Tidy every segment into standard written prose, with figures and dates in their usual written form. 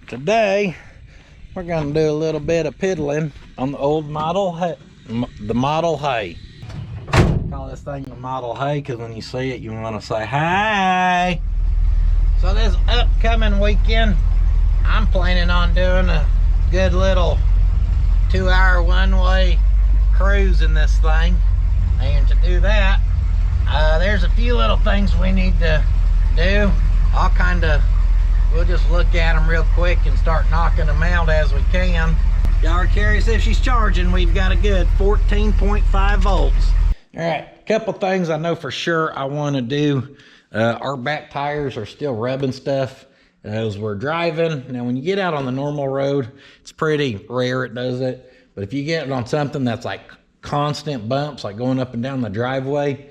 Today we're going to do a little bit of piddling on the old model hay, the model hay. Call this thing the model hay because when you see it you want to say hi. So this upcoming weekend I'm planning on doing a good little 2-hour one-way cruise in this thing, and to do that there's a few little things we need to do. We'll just look at them real quick and start knocking them out as we can. Y'all are curious if she's charging. We've got a good 14.5 volts. All right, a couple things I know for sure I want to do. Our back tires are still rubbing stuff as we're driving. Now, when you get out on the normal road, it's pretty rare it does it. But if you get it on something that's like constant bumps, like going up and down the driveway,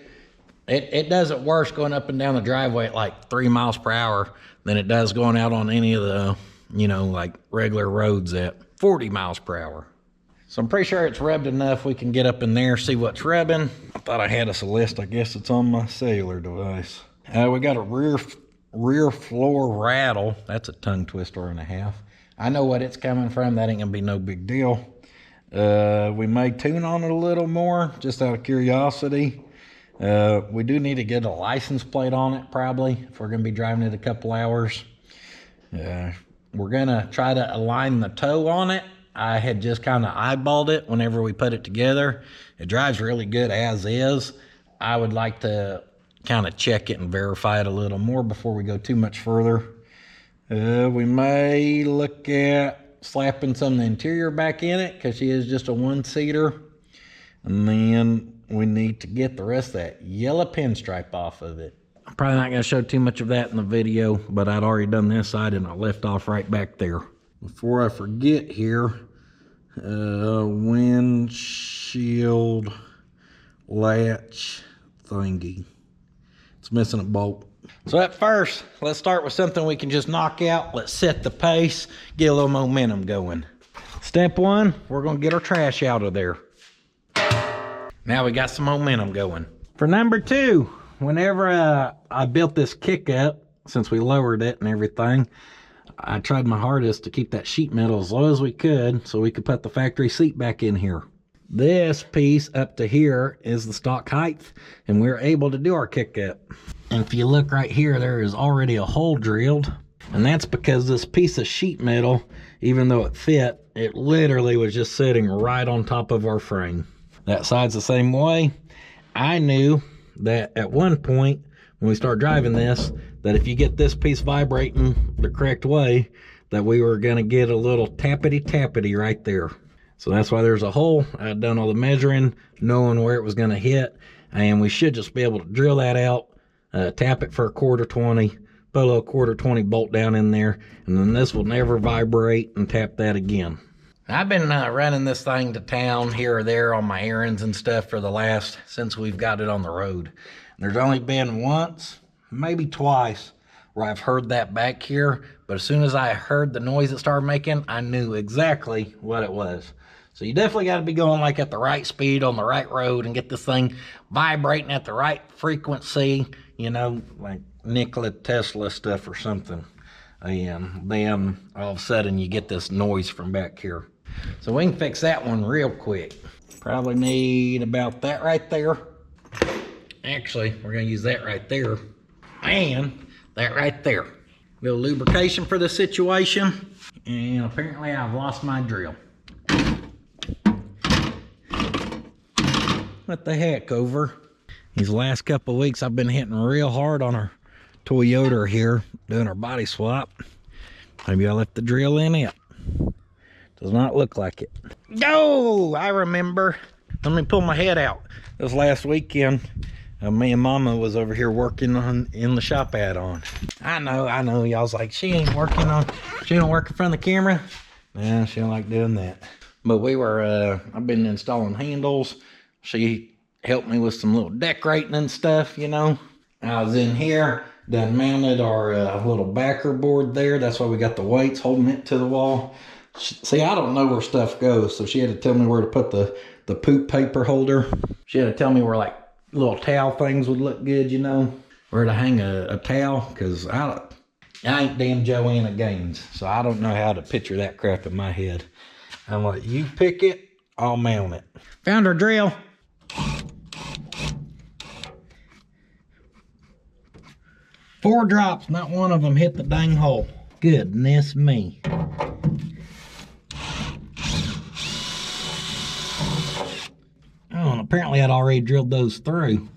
it does it worse going up and down the driveway at like 3 miles per hour than it does going out on any of the, like regular roads at 40 miles per hour. So I'm pretty sure it's rubbed enough we can get up in there, see what's rubbing. I thought I had us a list. I guess it's on my cellular device. We got a rear floor rattle. That's a tongue twister and a half. I know what it's coming from. That ain't gonna be no big deal. We may tune on it a little more, just out of curiosity. We do need to get a license plate on it, probably, if we're going to be driving it a couple hours. We're going to try to align the toe on it. I had just kind of eyeballed it whenever we put it together. It drives really good as is. I would like to kind of check it and verify it a little more before we go too much further. We may look at slapping some of the interior back in it because she is just a one-seater. And then we need to get the rest of that yellow pinstripe off of it. I'm probably not going to show too much of that in the video, but I'd already done this side and I left off right back there. Before I forget here, windshield latch thingy. It's missing a bolt. So at first, let's start with something we can just knock out. Let's set the pace, get a little momentum going. Step one, we're going to get our trash out of there. Now we got some momentum going. For number two, whenever I built this kick up, since we lowered it and everything, I tried my hardest to keep that sheet metal as low as we could so we could put the factory seat back in here. This piece up to here is the stock height, and we're able to do our kick up. And if you look right here, there is already a hole drilled, and that's because this piece of sheet metal, even though it fit, it literally was just sitting right on top of our frame. That side's the same way. I knew that at one point when we start driving this, that if you get this piece vibrating the correct way, that we were going to get a little tappity right there. So that's why there's a hole. I'd done all the measuring, knowing where it was going to hit, and we should just be able to drill that out, tap it for a 1/4-20, put a little 1/4-20 bolt down in there, and then this will never vibrate, and tap that again. I've been running this thing to town here or there on my errands and stuff since we've got it on the road. There's only been once, maybe twice, where I've heard that back here, but as soon as I heard the noise it started making, I knew exactly what it was. So you definitely got to be going like at the right speed on the right road and get this thing vibrating at the right frequency, like Nikola Tesla stuff or something. And then all of a sudden you get this noise from back here. So we can fix that one real quick. Probably need about that right there. Actually, we're going to use that right there and that right there. A little lubrication for the situation. And apparently I've lost my drill. What the heck, over? These last couple of weeks I've been hitting real hard on our Toyota here, doing our body swap. Maybe I left the drill in it. Does not look like it. Oh, I remember. Let me pull my head out. This last weekend, me and Mama was over here working in the shop add-on. I know. Y'all's like, she ain't work in front of the camera. Nah, she don't like doing that. But I've been installing handles. She helped me with some little decorating and stuff, I was in here, done mounted our little backer board there. That's why we got the weights holding it to the wall. See, I don't know where stuff goes, so she had to tell me where to put the poop paper holder. She had to tell me where like little towel things would look good, where to hang a towel, because I ain't damn Joanna Gaines, so I don't know how to picture that crap in my head. I'm like, you pick it, I'll mount it. Found our drill. 4 drops, not one of them hit the dang hole. Goodness me. Oh, and apparently I'd already drilled those through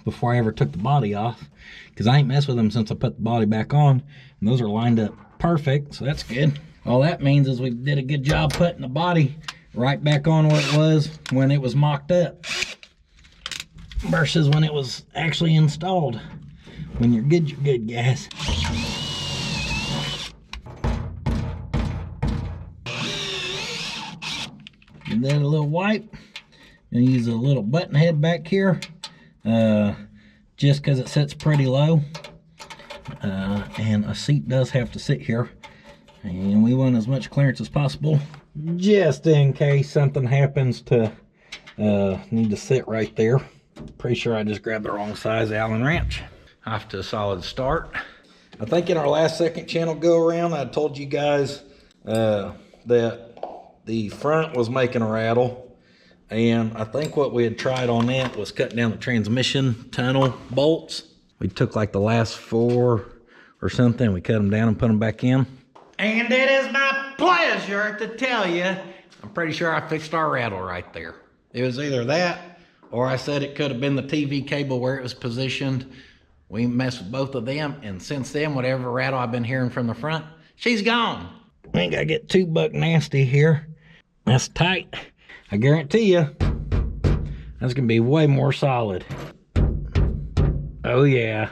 before I ever took the body off, because I ain't messed with them since I put the body back on, and those are lined up perfect, so that's good. All that means is we did a good job putting the body right back on where it was when it was mocked up versus when it was actually installed. When you're good, guys. And then a little wipe. And use a little button head back here, just because it sits pretty low. And a seat does have to sit here. And we want as much clearance as possible, just in case something happens to need to sit right there. Pretty sure I just grabbed the wrong size Allen wrench. Off to a solid start. I think in our last second channel go around, I told you guys that the front was making a rattle. And I think what we had tried on that was cutting down the transmission tunnel bolts. We took like the last 4 or something. We cut them down and put them back in. And it is my pleasure to tell you, I'm pretty sure I fixed our rattle right there. It was either that, or I said it could have been the TV cable where it was positioned. We messed with both of them, and since then, whatever rattle I've been hearing from the front, she's gone. I ain't gotta get too buck nasty here. That's tight. I guarantee you, that's gonna be way more solid. Oh yeah.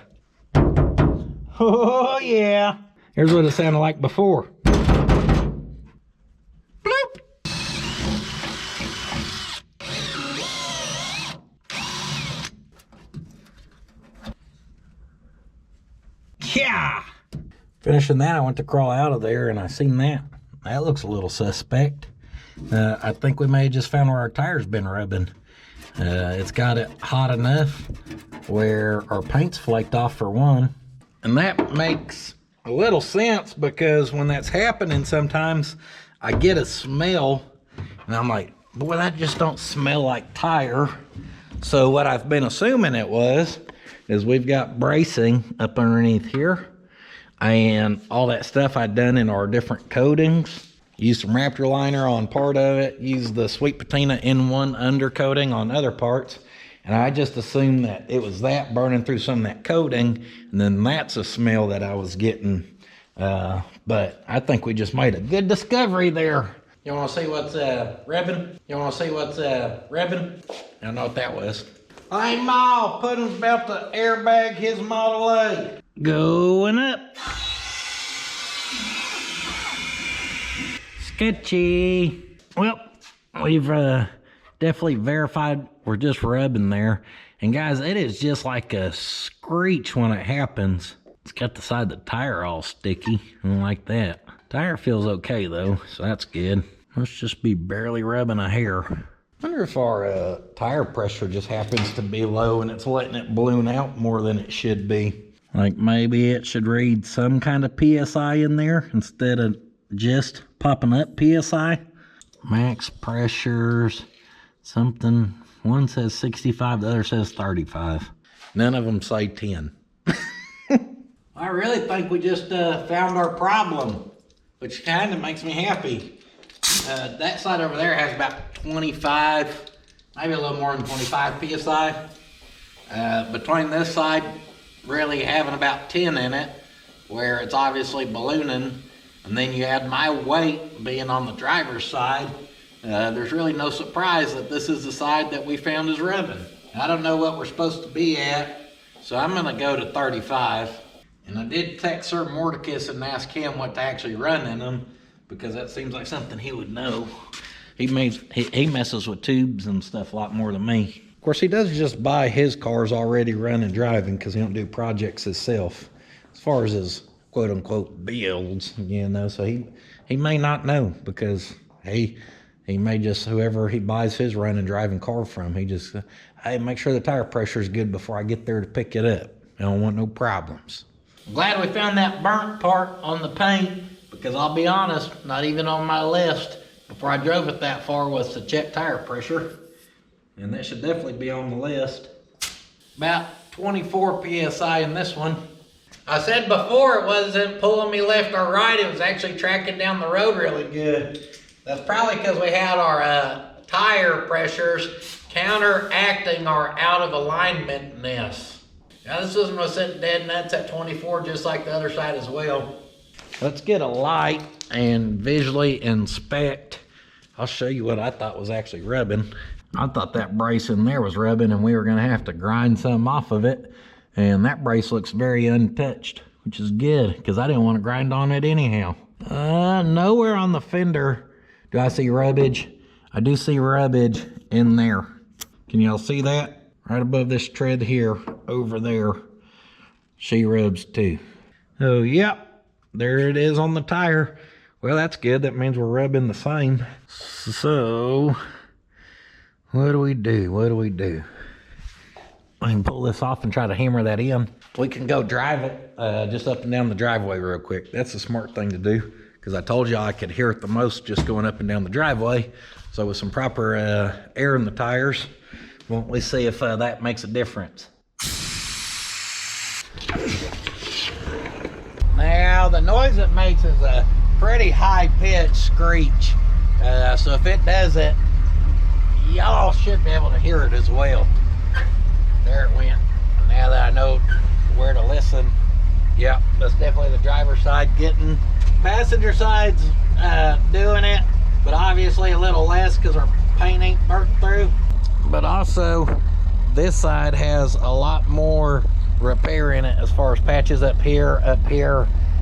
Oh yeah. Here's what it sounded like before. Bloop. Yeah. Finishing that, I went to crawl out of there and I seen that. That looks a little suspect. I think we may have just found where our tire's been rubbing. It's got it hot enough where our paint's flaked off for one. And that makes a little sense, because when that's happening sometimes I get a smell and I'm like, boy, that just don't smell like tire. So what I've been assuming it was is we've got bracing up underneath here and all that stuff I'd done in our different coatings. Used some Raptor liner on part of it, used the Sweet Patina N1 undercoating on other parts, and I just assumed that it was that burning through some of that coating, and then that's a smell that I was getting. But I think we just made a good discovery there. You want to see what's rubbing? You want to see what's rubbing? I don't know what that was. Hey, Ma, Puddin's about to airbag his Model A. Going up. Sketchy. Well, we've definitely verified we're just rubbing there. And guys, it is just like a screech when it happens. It's got the side of the tire all sticky. I don't like that. Tire feels okay though, so that's good. Let's just be barely rubbing a hair. I wonder if our tire pressure just happens to be low and it's letting it balloon out more than it should be. Like maybe it should read some kind of PSI in there instead of just popping up PSI. Max pressures, something. One says 65, the other says 35. None of them say 10. I really think we just found our problem, which kind of makes me happy. That side over there has about 25, maybe a little more than 25 PSI. Between this side really having about 10 in it, where it's obviously ballooning, and then you add my weight being on the driver's side, there's really no surprise that this is the side that we found is rubbing. I don't know what we're supposed to be at, so I'm gonna go to 35. And I did text Sir Mordecus and ask him what to actually run in them, because that seems like something he would know. He messes with tubes and stuff a lot more than me. Of course, he does just buy his cars already running driving, because he don't do projects himself, as far as his quote-unquote builds, you know. So he may not know, because he may just, whoever he buys his running driving car from, he just, hey, make sure the tire pressure is good before I get there to pick it up. I don't want no problems. I'm glad we found that burnt part on the paint, because I'll be honest, not even on my list before I drove it that far was to check tire pressure. And that should definitely be on the list. About 24 PSI in this one. I said before it wasn't pulling me left or right, it was actually tracking down the road really good. That's probably because we had our tire pressures counteracting our out of alignmentness. Now this one was sitting dead nuts at 24, just like the other side as well. Let's get a light and visually inspect. I'll show you what I thought was actually rubbing. I thought that brace in there was rubbing and we were gonna have to grind some off of it. And that brace looks very untouched, which is good because I didn't want to grind on it anyhow. Nowhere on the fender do I see rubbage. I do see rubbage in there. Can y'all see that? Right above this tread here, over there, she rubs too. Oh, yep, there it is on the tire. Well, that's good. That means we're rubbing the same. So, what do we do? What do we do? I can pull this off and try to hammer that in. We can go drive it just up and down the driveway real quick. That's a smart thing to do because I told you I could hear it the most just going up and down the driveway. So with some proper air in the tires, won't we see if that makes a difference? Now the noise it makes is a pretty high-pitched screech. So if it does it, y'all should be able to hear it as well. There it went. Now that I know where to listen, yep, that's definitely the driver's side getting. Passenger side's doing it, but obviously a little less because our paint ain't burnt through. But also, this side has a lot more repair in it as far as patches up here,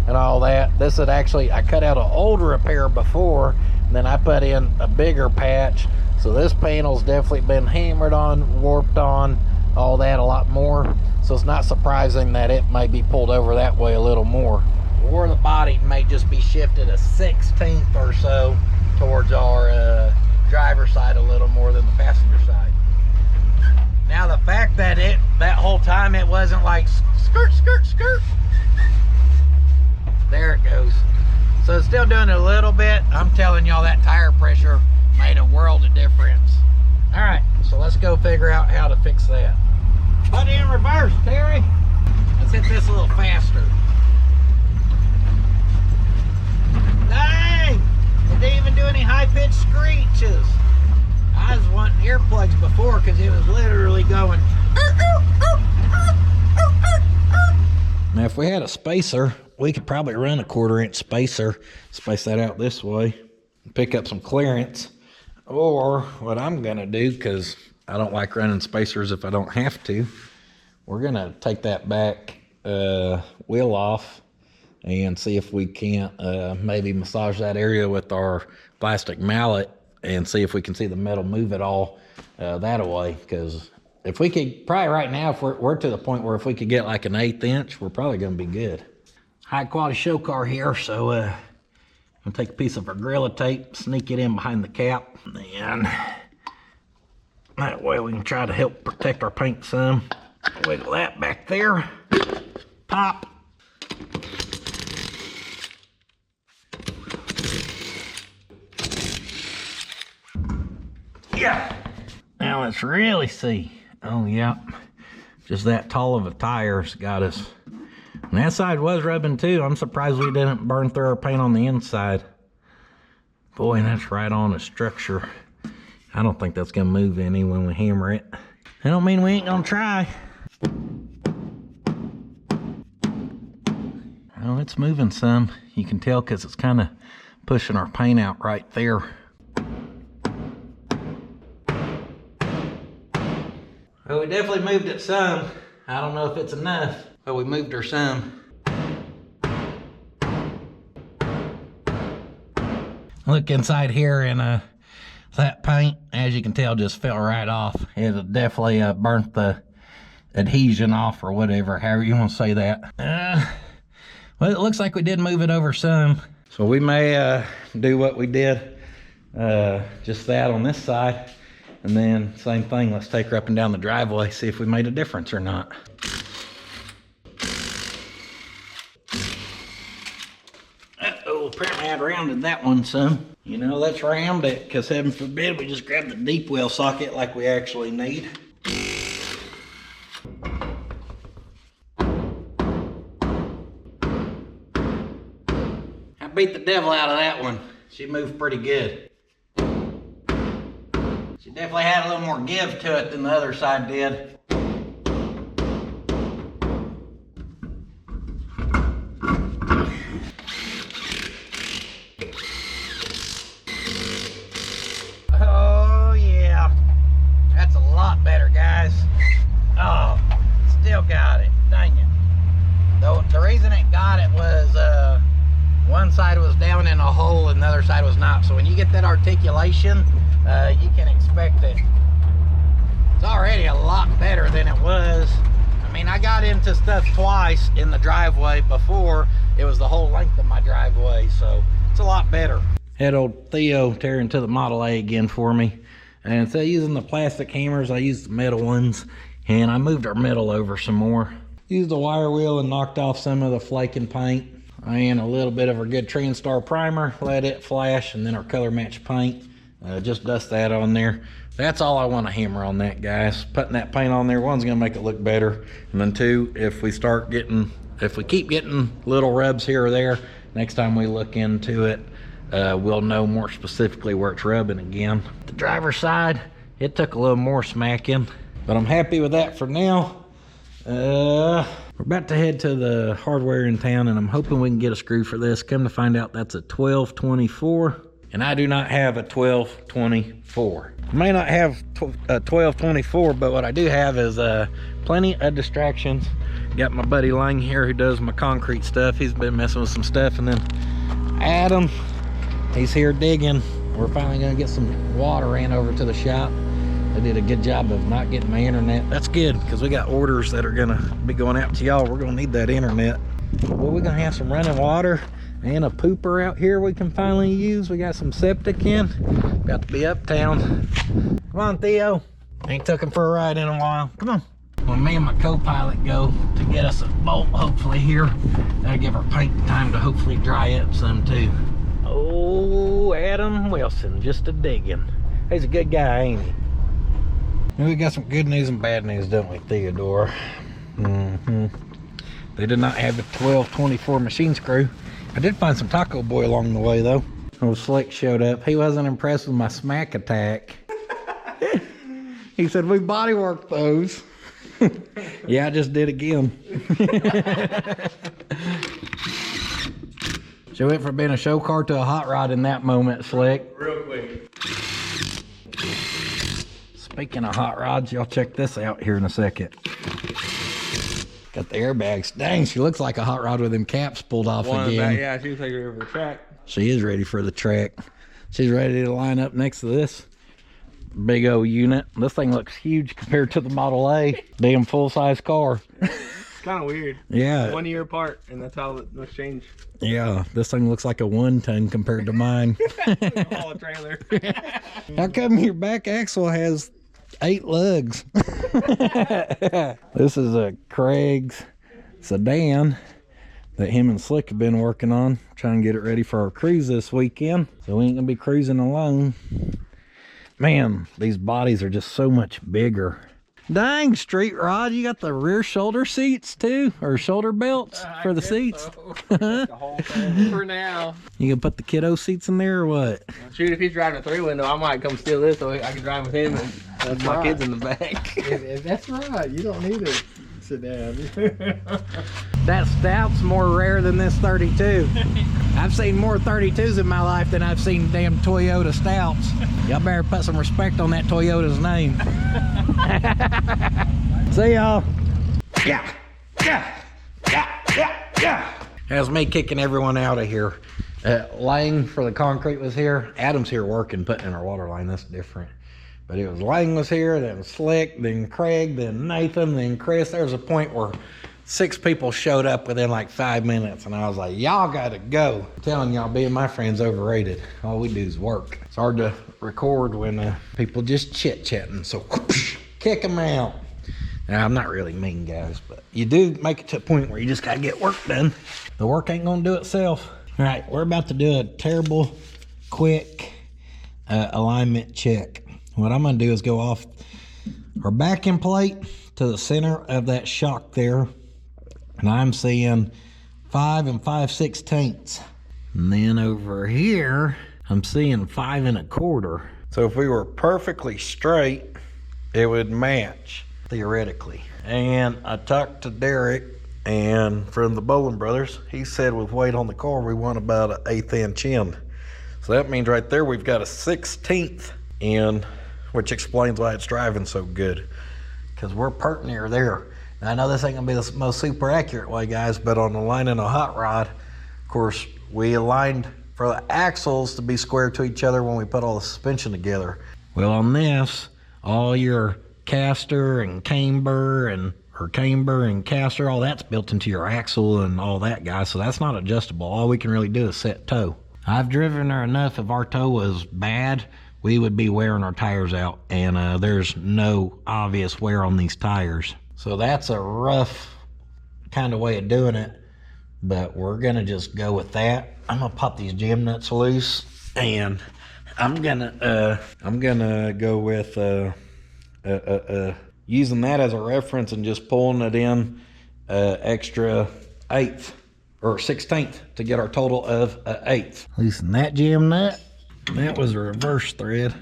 and all that. This had actually, I cut out an old repair before, and then I put in a bigger patch. So this panel's definitely been hammered on, warped on, all that a lot more. So it's not surprising that it may be pulled over that way a little more. Or the body may just be shifted a 1/16 or so towards our driver's side a little more than the passenger side. Now the fact that that whole time it wasn't like skirt, skirt, skirt. There it goes. So it's still doing it a little bit. I'm telling y'all that tire pressure made a world of difference. All right, so let's go figure out how to fix that. Put it in reverse, Terry. Let's hit this a little faster. Dang! It didn't even do any high-pitched screeches. I was wanting earplugs before because it was literally going. Now, if we had a spacer, we could probably run a 1/4-inch spacer, space that out this way, and pick up some clearance. Or what I'm gonna do, because I don't like running spacers if I don't have to, we're gonna take that back wheel off and see if we can't maybe massage that area with our plastic mallet and see if we can see the metal move at all that way. Because if we could, probably right now, if we're to the point where if we could get like an 1/8 inch, we're probably gonna be good. High quality show car here, so I'm gonna take a piece of our Gorilla tape, sneak it in behind the cap, and that way we can try to help protect our paint some. Wiggle that back there, pop. Yeah. Now let's really see. Oh, yep. Just that tall of a tire's got us. And that side was rubbing too. I'm surprised we didn't burn through our paint on the inside. Boy, that's right on the structure. I don't think that's gonna move any when we hammer it. I don't mean we ain't gonna try. Oh, it's moving some. You can tell because it's kind of pushing our paint out right there. Well, we definitely moved it some. I don't know if it's enough, but we moved her some. Look inside here, and that paint, as you can tell, just fell right off. It definitely burnt the adhesion off, or whatever, however you want to say that. Well, it looks like we did move it over some. So we may do what we did, just that on this side. And then same thing, let's take her up and down the driveway, see if we made a difference or not. Oh, apparently I'd rounded that one some. You know, let's round it, because heaven forbid we just grab the deep well socket like we actually need. I beat the devil out of that one. She moved pretty good. She definitely had a little more give to it than the other side did. Oh yeah, that's a lot better, guys. Oh, still got it, dang it. The reason it got it was one side was down in a hole and the other side was not. So when you get that articulation, you can expect it. It's already a lot better than it was. I mean, I got into stuff twice in the driveway before. It was the whole length of my driveway, so it's a lot better. Had old Theo tear into the Model A again for me. And instead of using the plastic hammers, I used the metal ones. And I moved our metal over some more. Used the wire wheel and knocked off some of the flaking paint. And a little bit of our good Transtar primer. Let it flash, and then our color match paint. Just dust that on there. That's all I want to hammer on that, guys. Putting that paint on there, one's gonna make it look better. And then two, if we keep getting little rubs here or there, next time we look into it, we'll know more specifically where it's rubbing again. The driver's side, it took a little more smacking, but I'm happy with that for now. We're about to head to the hardware in town, and I'm hoping we can get a screw for this. Come to find out, that's a 1224, and I do not have a 1224. I may not have a 1224, but what I do have is plenty of distractions. Got my buddy Lang here who does my concrete stuff. He's been messing with some stuff, and then Adam, he's here digging. We're finally gonna get some water ran over to the shop. They did a good job of not getting my internet. That's good, because we got orders that are gonna be going out to y'all. We're gonna need that internet. Well, we're gonna have some running water and a pooper out here we can finally use. We got some septic in. About to be uptown. Come on, Theo. Ain't took him for a ride in a while. Come on. When me and my co-pilot go to get us a bolt, hopefully here, that'll give our paint time to hopefully dry up some too. Oh, Adam Wilson, just a digging. He's a good guy, ain't he? We got some good news and bad news, don't we, Theodore? They did not have the 1224 machine screw. I did find some Taco Boy along the way, though. Old Slick showed up. He wasn't impressed with my smack attack. He said, we body worked those. Yeah, I just did again. She went from being a show car to a hot rod in that moment, Slick. Real quick. Speaking of hot rods, y'all check this out here in a second. Got the airbags. Dang, she looks like a hot rod with them caps pulled off again. Yeah, she was ready for the track. She is ready for the track. She's ready to line up next to this big old unit. This thing looks huge compared to the Model A. Damn full-size car. It's kind of weird. Yeah. 1 year apart, and that's how it looks changed. Yeah, this thing looks like a 1-ton compared to mine. Haul a trailer. How come your back axle has 8 lugs? This is a Craig's sedan that him and Slick have been working on, trying to get it ready for our cruise this weekend. So we ain't gonna be cruising alone. Man, these bodies are just so much bigger. Dang, Street Rod, you got the rear shoulder seats too, or shoulder belts for the seats. So. The whole thing for now. You gonna put the kiddo seats in there or what? Shoot, if he's driving a 3-window, I might come steal this so I can drive with him and that's my kids in the back. That's right. You don't need to sit down. That Stout's more rare than this 32. I've seen more 32s in my life than I've seen damn Toyota Stouts. Y'all better put some respect on that Toyota's name. See y'all. Yeah. That's me kicking everyone out of here. Lang for the concrete was here. Adam's here working, putting in our water line. That's different. But it was Lang was here, then Slick, then Craig, then Nathan, then Chris. There was a point where 6 people showed up within like 5 minutes, and I was like, y'all gotta go. I'm telling y'all, being my friend's overrated. All we do is work. It's hard to record when people just chit-chatting, so kick them out. Now, I'm not really mean, guys, but you do make it to a point where you just gotta get work done. The work ain't gonna do itself. All right, we're about to do a terrible, quick alignment check. What I'm gonna do is go off our backing plate to the center of that shock there, and I'm seeing 5 5/16. And then over here, I'm seeing 5 1/4. So if we were perfectly straight, it would match, theoretically. And I talked to Derek, and from the Bowling Brothers, he said with weight on the car, we want about an 1/8 inch in. So that means right there, we've got a 1/16 in, which explains why it's driving so good. Because we're pert near there. Now, I know this ain't gonna be the most super accurate way, guys, but on aligning a hot rod, of course, we aligned for the axles to be square to each other when we put all the suspension together. Well, on this, all your caster and camber and caster, all that's built into your axle and all that, guys, so that's not adjustable. All we can really do is set toe. I've driven her enough. If our toe was bad, we would be wearing our tires out, and there's no obvious wear on these tires. So that's a rough kind of way of doing it, but we're gonna just go with that. I'm gonna pop these jam nuts loose, and I'm gonna go with using that as a reference and just pulling it in extra 1/8 or 1/16 to get our total of 1/8. Loosen that jam nut. That was a reverse thread,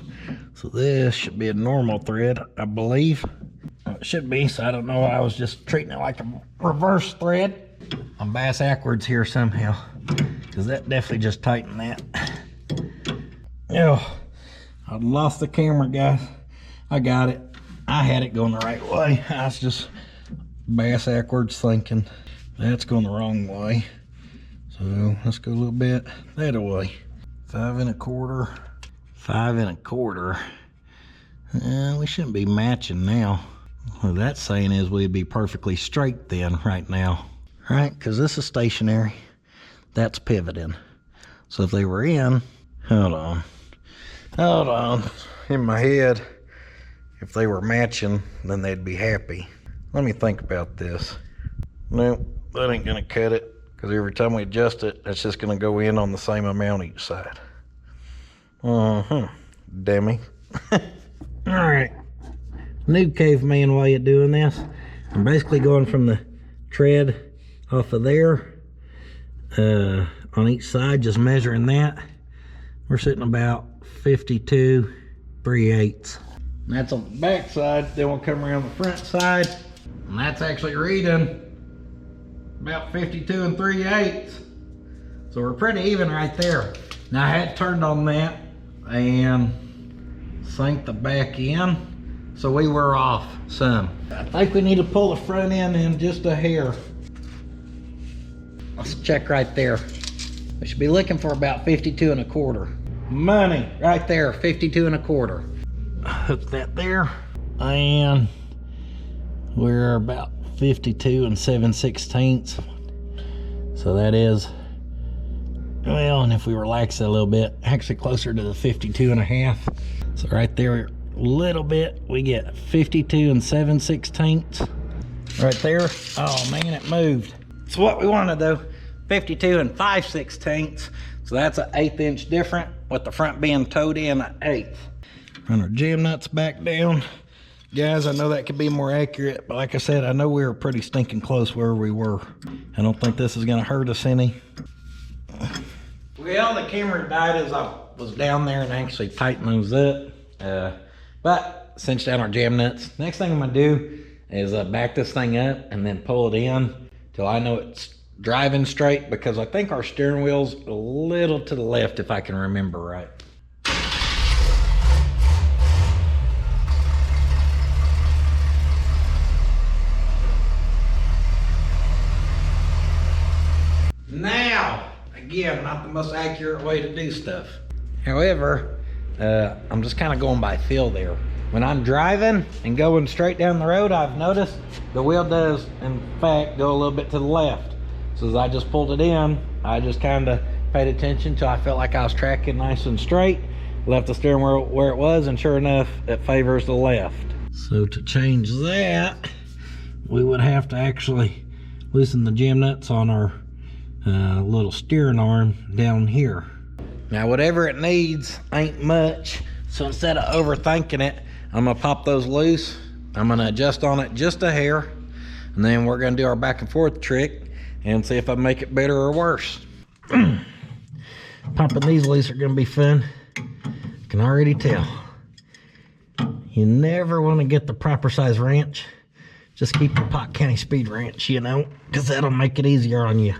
so this should be a normal thread, I believe. It should be, so I don't know why I was just treating it like a reverse thread. I'm bass backwards here somehow, because that definitely just tightened that. Oh, I lost the camera, guys. I got it. I had it going the right way. I was just bass backwards thinking that's going the wrong way. So let's go a little bit that way. 5 1/4. 5 1/4. We shouldn't be matching now. What that's saying is we'd be perfectly straight then right now. Right, because this is stationary. That's pivoting. So if they were in, hold on. In my head, if they were matching, then they'd be happy. Let me think about this. No, that ain't gonna cut it, because every time we adjust it, it's just gonna go in on the same amount each side. Dummy. All right, new caveman way of doing this. I'm basically going from the tread off of there on each side, just measuring that. We're sitting about 52 3/8. And that's on the back side. Then we'll come around the front side, and that's actually reading about 52 3/8. So we're pretty even right there. Now I had turned on that and sank the back in, so we were off some. I think we need to pull the front end in just a hair. Let's check right there. We should be looking for about 52 1/4. Money right there, 52 1/4. Hook that there, and we're about 52 7/16. So that is, well, and if we relax it a little bit, actually closer to the 52 1/2. So right there, a little bit, we get 52 7/16. Right there. Oh man, it moved. It's what we want to do. 52 5/16. So that's an 1/8 inch different, with the front being towed in an 1/8. Run our jam nuts back down. Guys, I know that could be more accurate, but like I said, I know we were pretty stinking close where we were. I don't think this is gonna hurt us any. Well, the camera died as I was down there and actually tightened those up. But cinched down our jam nuts. Next thing I'm gonna do is back this thing up and then pull it in till I know it's driving straight, because I think our steering wheel's a little to the left, if I can remember right. Now, again, not the most accurate way to do stuff. However, I'm just kind of going by feel there. When I'm driving and going straight down the road, I've noticed the wheel does, in fact, go a little bit to the left. So as I just pulled it in, I just kind of paid attention till I felt like I was tracking nice and straight, left the steering wheel where it was, and sure enough, it favors the left. So to change that, we would have to actually loosen the jam nuts on our little steering arm down here. Now whatever it needs ain't much, so instead of overthinking it, I'm gonna pop those loose. I'm gonna adjust on it just a hair, and then we're gonna do our back and forth trick and see if I make it better or worse. Popping these loose are gonna be fun. I can already tell. You never want to get the proper size wrench. Just keep your Pot County speed wrench, you know, because that'll make it easier on you.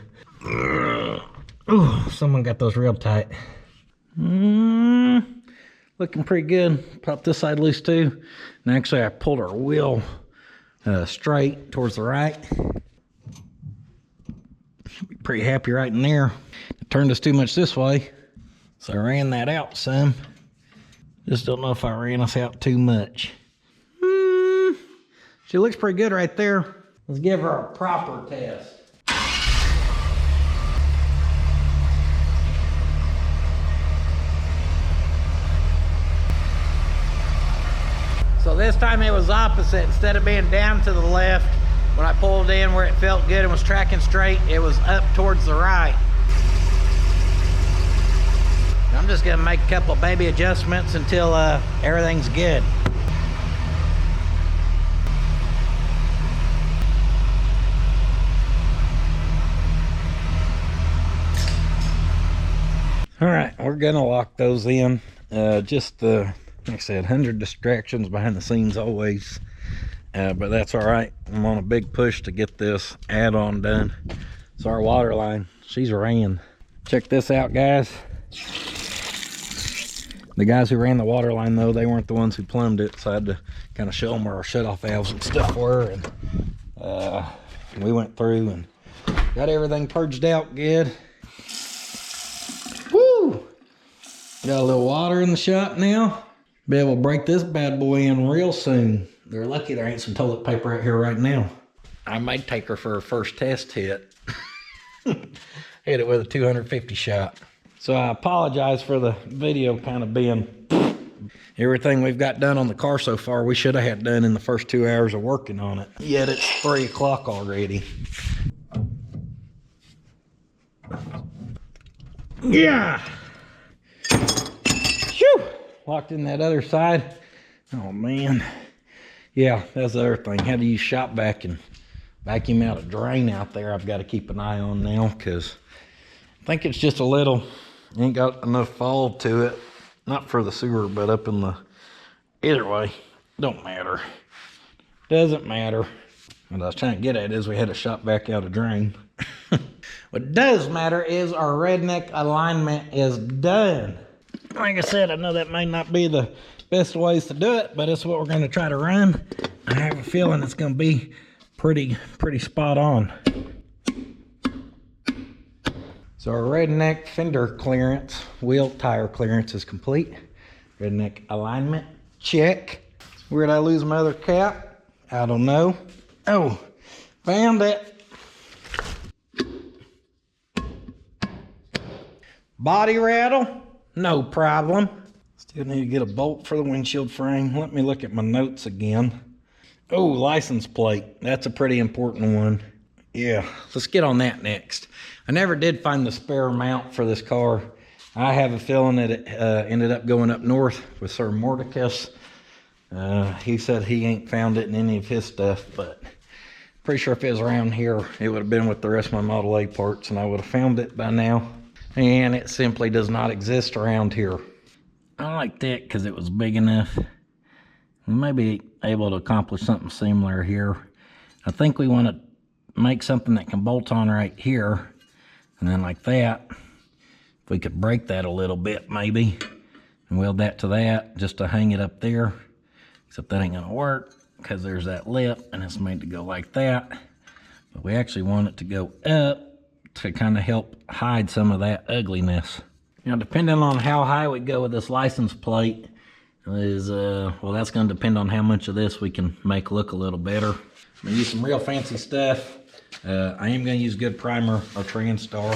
Ooh, someone got those real tight. Looking pretty good. Pop this side loose too. And actually I pulled our wheel straight towards the right. Be pretty happy right in there. I turned us too much this way, so I ran that out some. Just don't know if I ran us out too much. She looks pretty good right there. Let's give her a proper test. So this time it was opposite. Instead of being down to the left, when I pulled in where it felt good and was tracking straight, it was up towards the right. I'm just gonna make a couple of baby adjustments until everything's good. All right, we're gonna lock those in. Just like I said, 100 distractions behind the scenes always, but that's all right. I'm on a big push to get this add-on done. So our water line, she's ran. Check this out, guys. The guys who ran the water line, though, they weren't the ones who plumbed it, so I had to kind of show them where our shutoff valves and stuff were. And we went through and got everything purged out good. Woo! Got a little water in the shop now. Be able to break this bad boy in real soon. They're lucky there ain't some toilet paper out here right now. I might take her for her first test hit. Hit it with a 250 shot. So I apologize for the video kind of being everything we've got done on the car so far. We should have had done in the first 2 hours of working on it. Yet it's 3 o'clock already. Yeah. Phew. Locked in that other side. Oh man. Yeah, that's the other thing. Had to use shop vac and vacuum out a drain out there. I've got to keep an eye on now because I think it's just a little. Ain't got enough fall to it. Not for the sewer, but up in the... Either way, don't matter. Doesn't matter. What I was trying to get at is we had to shop back out a drain. What does matter is our redneck alignment is done. Like I said, I know that may not be the best ways to do it, but it's what we're going to try to run. I have a feeling it's going to be pretty spot on. So our redneck fender clearance, wheel tire clearance is complete. Redneck alignment, check. Where'd I lose my other cap? I don't know. Oh, found it. Body rattle, no problem. Still need to get a bolt for the windshield frame. Let me look at my notes again. Oh, license plate, that's a pretty important one. Yeah, let's get on that next. I never did find the spare mount for this car. I have a feeling that it ended up going up north with Sir Mordecus. He said he ain't found it in any of his stuff, but pretty sure if it was around here, it would have been with the rest of my Model A parts and I would have found it by now. And it simply does not exist around here. I like that because it was big enough. We may be able to accomplish something similar here. I think we want to make something that can bolt on right here. And then like that, if we could break that a little bit maybe, and weld that to that, just to hang it up there. Except that ain't gonna work, because there's that lip, and it's made to go like that. But we actually want it to go up to kind of help hide some of that ugliness. Now, depending on how high we go with this license plate, is, well, that's gonna depend on how much of this we can make look a little better. I'm gonna use some real fancy stuff. I am going to use good primer or Transtar.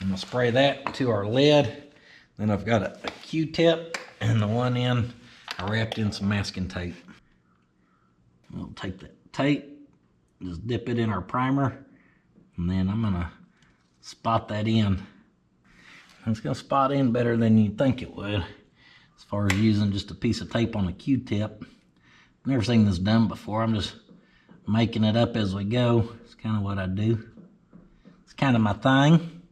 I'm going to spray that to our lid. Then I've got a Q-tip, and the one end I wrapped in some masking tape. We'll take that tape, just dip it in our primer, And then I'm gonna spot that in. It's gonna spot in better than you'd think it would, as far as using just a piece of tape on a Q-tip. Never seen this done before. I'm just making it up as we go. It's kind of what I do. It's kind of my thing.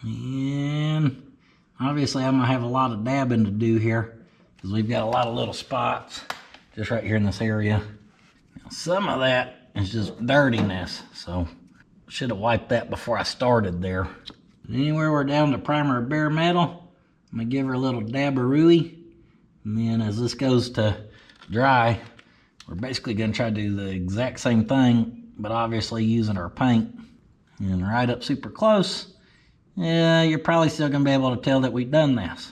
And obviously I'm gonna have a lot of dabbing to do here, because we've got a lot of little spots just right here in this area. Now, some of that is just dirtiness, so should have wiped that before I started there. Anywhere we're down to primer or bare metal, I'm gonna give her a little dabberooey. And then as this goes to dry, we're basically gonna try to do the exact same thing, but obviously using our paint. And right up super close, yeah, you're probably still gonna be able to tell that we've done this.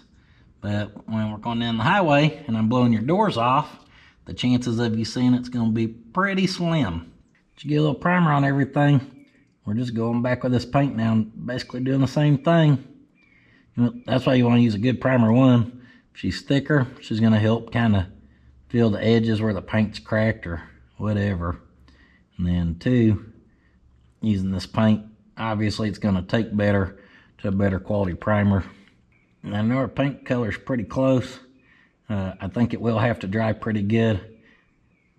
But when we're going down the highway and I'm blowing your doors off, the chances of you seeing it's gonna be pretty slim. But you get a little primer on everything, we're just going back with this paint now and basically doing the same thing. You know, that's why you wanna use a good primer. One, if she's thicker, she's gonna help kind of fill the edges where the paint's cracked or whatever. And then two, using this paint, obviously it's gonna take better to a better quality primer. And I know our paint color's pretty close. I think it will have to dry pretty good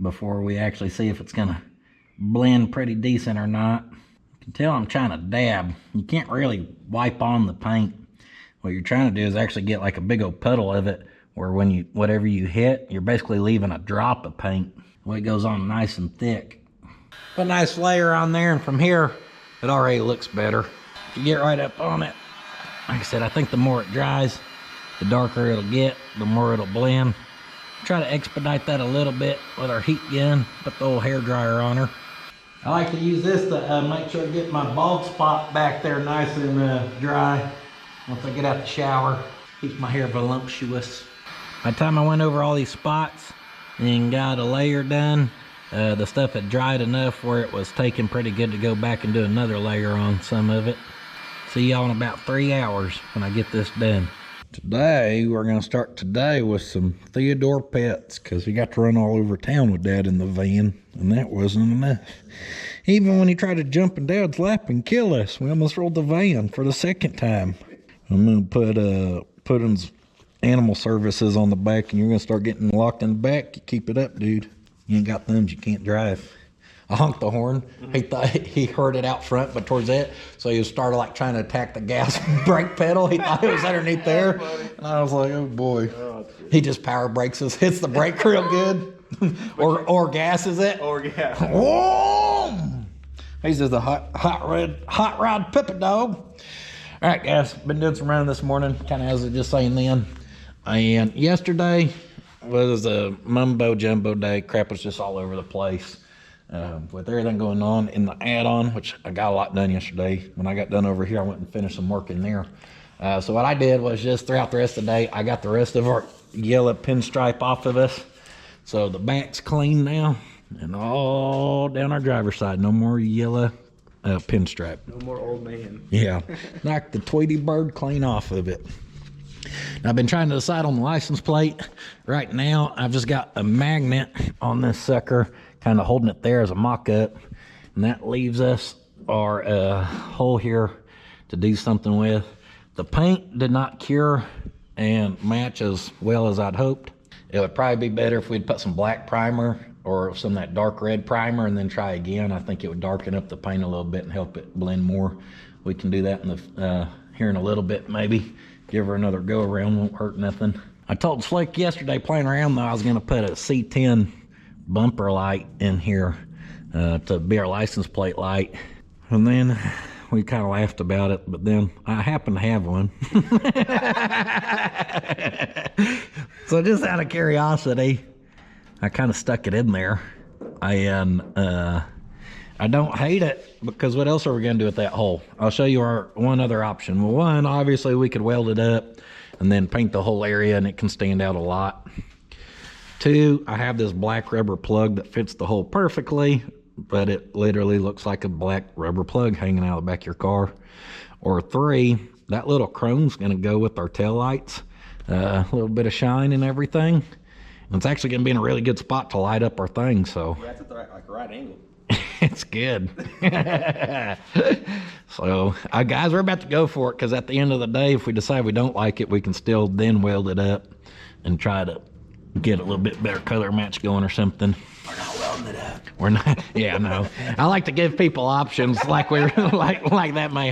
before we actually see if it's gonna blend pretty decent or not. You can tell I'm trying to dab. You can't really wipe on the paint. What you're trying to do is actually get like a big old puddle of it, where when you, whatever you hit, you're basically leaving a drop of paint. The way it goes on nice and thick. Put a nice layer on there, and from here, it already looks better. If you get right up on it, like I said, I think the more it dries, the darker it'll get, the more it'll blend. Try to expedite that a little bit with our heat gun. Put the old hair dryer on her. I like to use this to make sure I get my bald spot back there nice and dry. Once I get out the shower, keeps my hair voluptuous. By the time I went over all these spots and got a layer done, the stuff had dried enough where it was taking pretty good to go back and do another layer on some of it. See y'all in about 3 hours when I get this done. Today, we're gonna start today with some Theodore pets, because we got to run all over town with Dad in the van, and that wasn't enough. Even when he tried to jump in Dad's lap and kill us, we almost rolled the van for the second time. I'm gonna put his animal services on the back, and you're gonna start getting locked in the back. You keep it up, dude. You ain't got thumbs, you can't drive. I honked the horn. He thought he heard it out front, but towards it, so he started like trying to attack the gas brake pedal. He thought it was underneath there, and I was like, "Oh boy!" He just power brakes us, hits the brake real good, or gasses it. Or yeah. Whoa! He's just a hot rod puppet dog. All right, guys, been doing some running this morning, kind of as I was just saying then. And yesterday was a mumbo jumbo day. Crap was just all over the place. With everything going on in the add-on, which I got a lot done yesterday. When I got done over here, I went and finished some work in there. So what I did was just throughout the rest of the day, I got the rest of our yellow pinstripe off of us. So the back's clean now, and all down our driver's side, no more yellow pinstripe. No more old man. Yeah, knocked the Tweety bird clean off of it. Now, I've been trying to decide on the license plate. Right now, I've just got a magnet on this sucker, kind of holding it there as a mock-up, and that leaves us our hole here to do something with. The paint did not cure and match as well as I'd hoped. It would probably be better if we'd put some black primer or some of that dark red primer and then try again. I think it would darken up the paint a little bit and help it blend more. We can do that in the here in a little bit, maybe. Give her another go around, won't hurt nothing. I told Slick yesterday playing around though, I was gonna put a C10 bumper light in here to be our license plate light. And then we kind of laughed about it, but then I happen to have one. So just out of curiosity, I kind of stuck it in there. And I don't hate it, because what else are we gonna do with that hole? I'll show you our one other option. Well, one, obviously we could weld it up and then paint the whole area and it can stand out a lot. Two, I have this black rubber plug that fits the hole perfectly, but it literally looks like a black rubber plug hanging out of the back of your car. Or three, that little chrome's gonna go with our tail lights. A little bit of shine and everything. And it's actually gonna be in a really good spot to light up our thing, so. Yeah, it's at the right angle. It's good. So, guys, we're about to go for it because at the end of the day, if we decide we don't like it, we can still then weld it up and try to get a little bit better color match going or something. We're not welding it up. We're not. Yeah, no. I like to give people options, like we like that may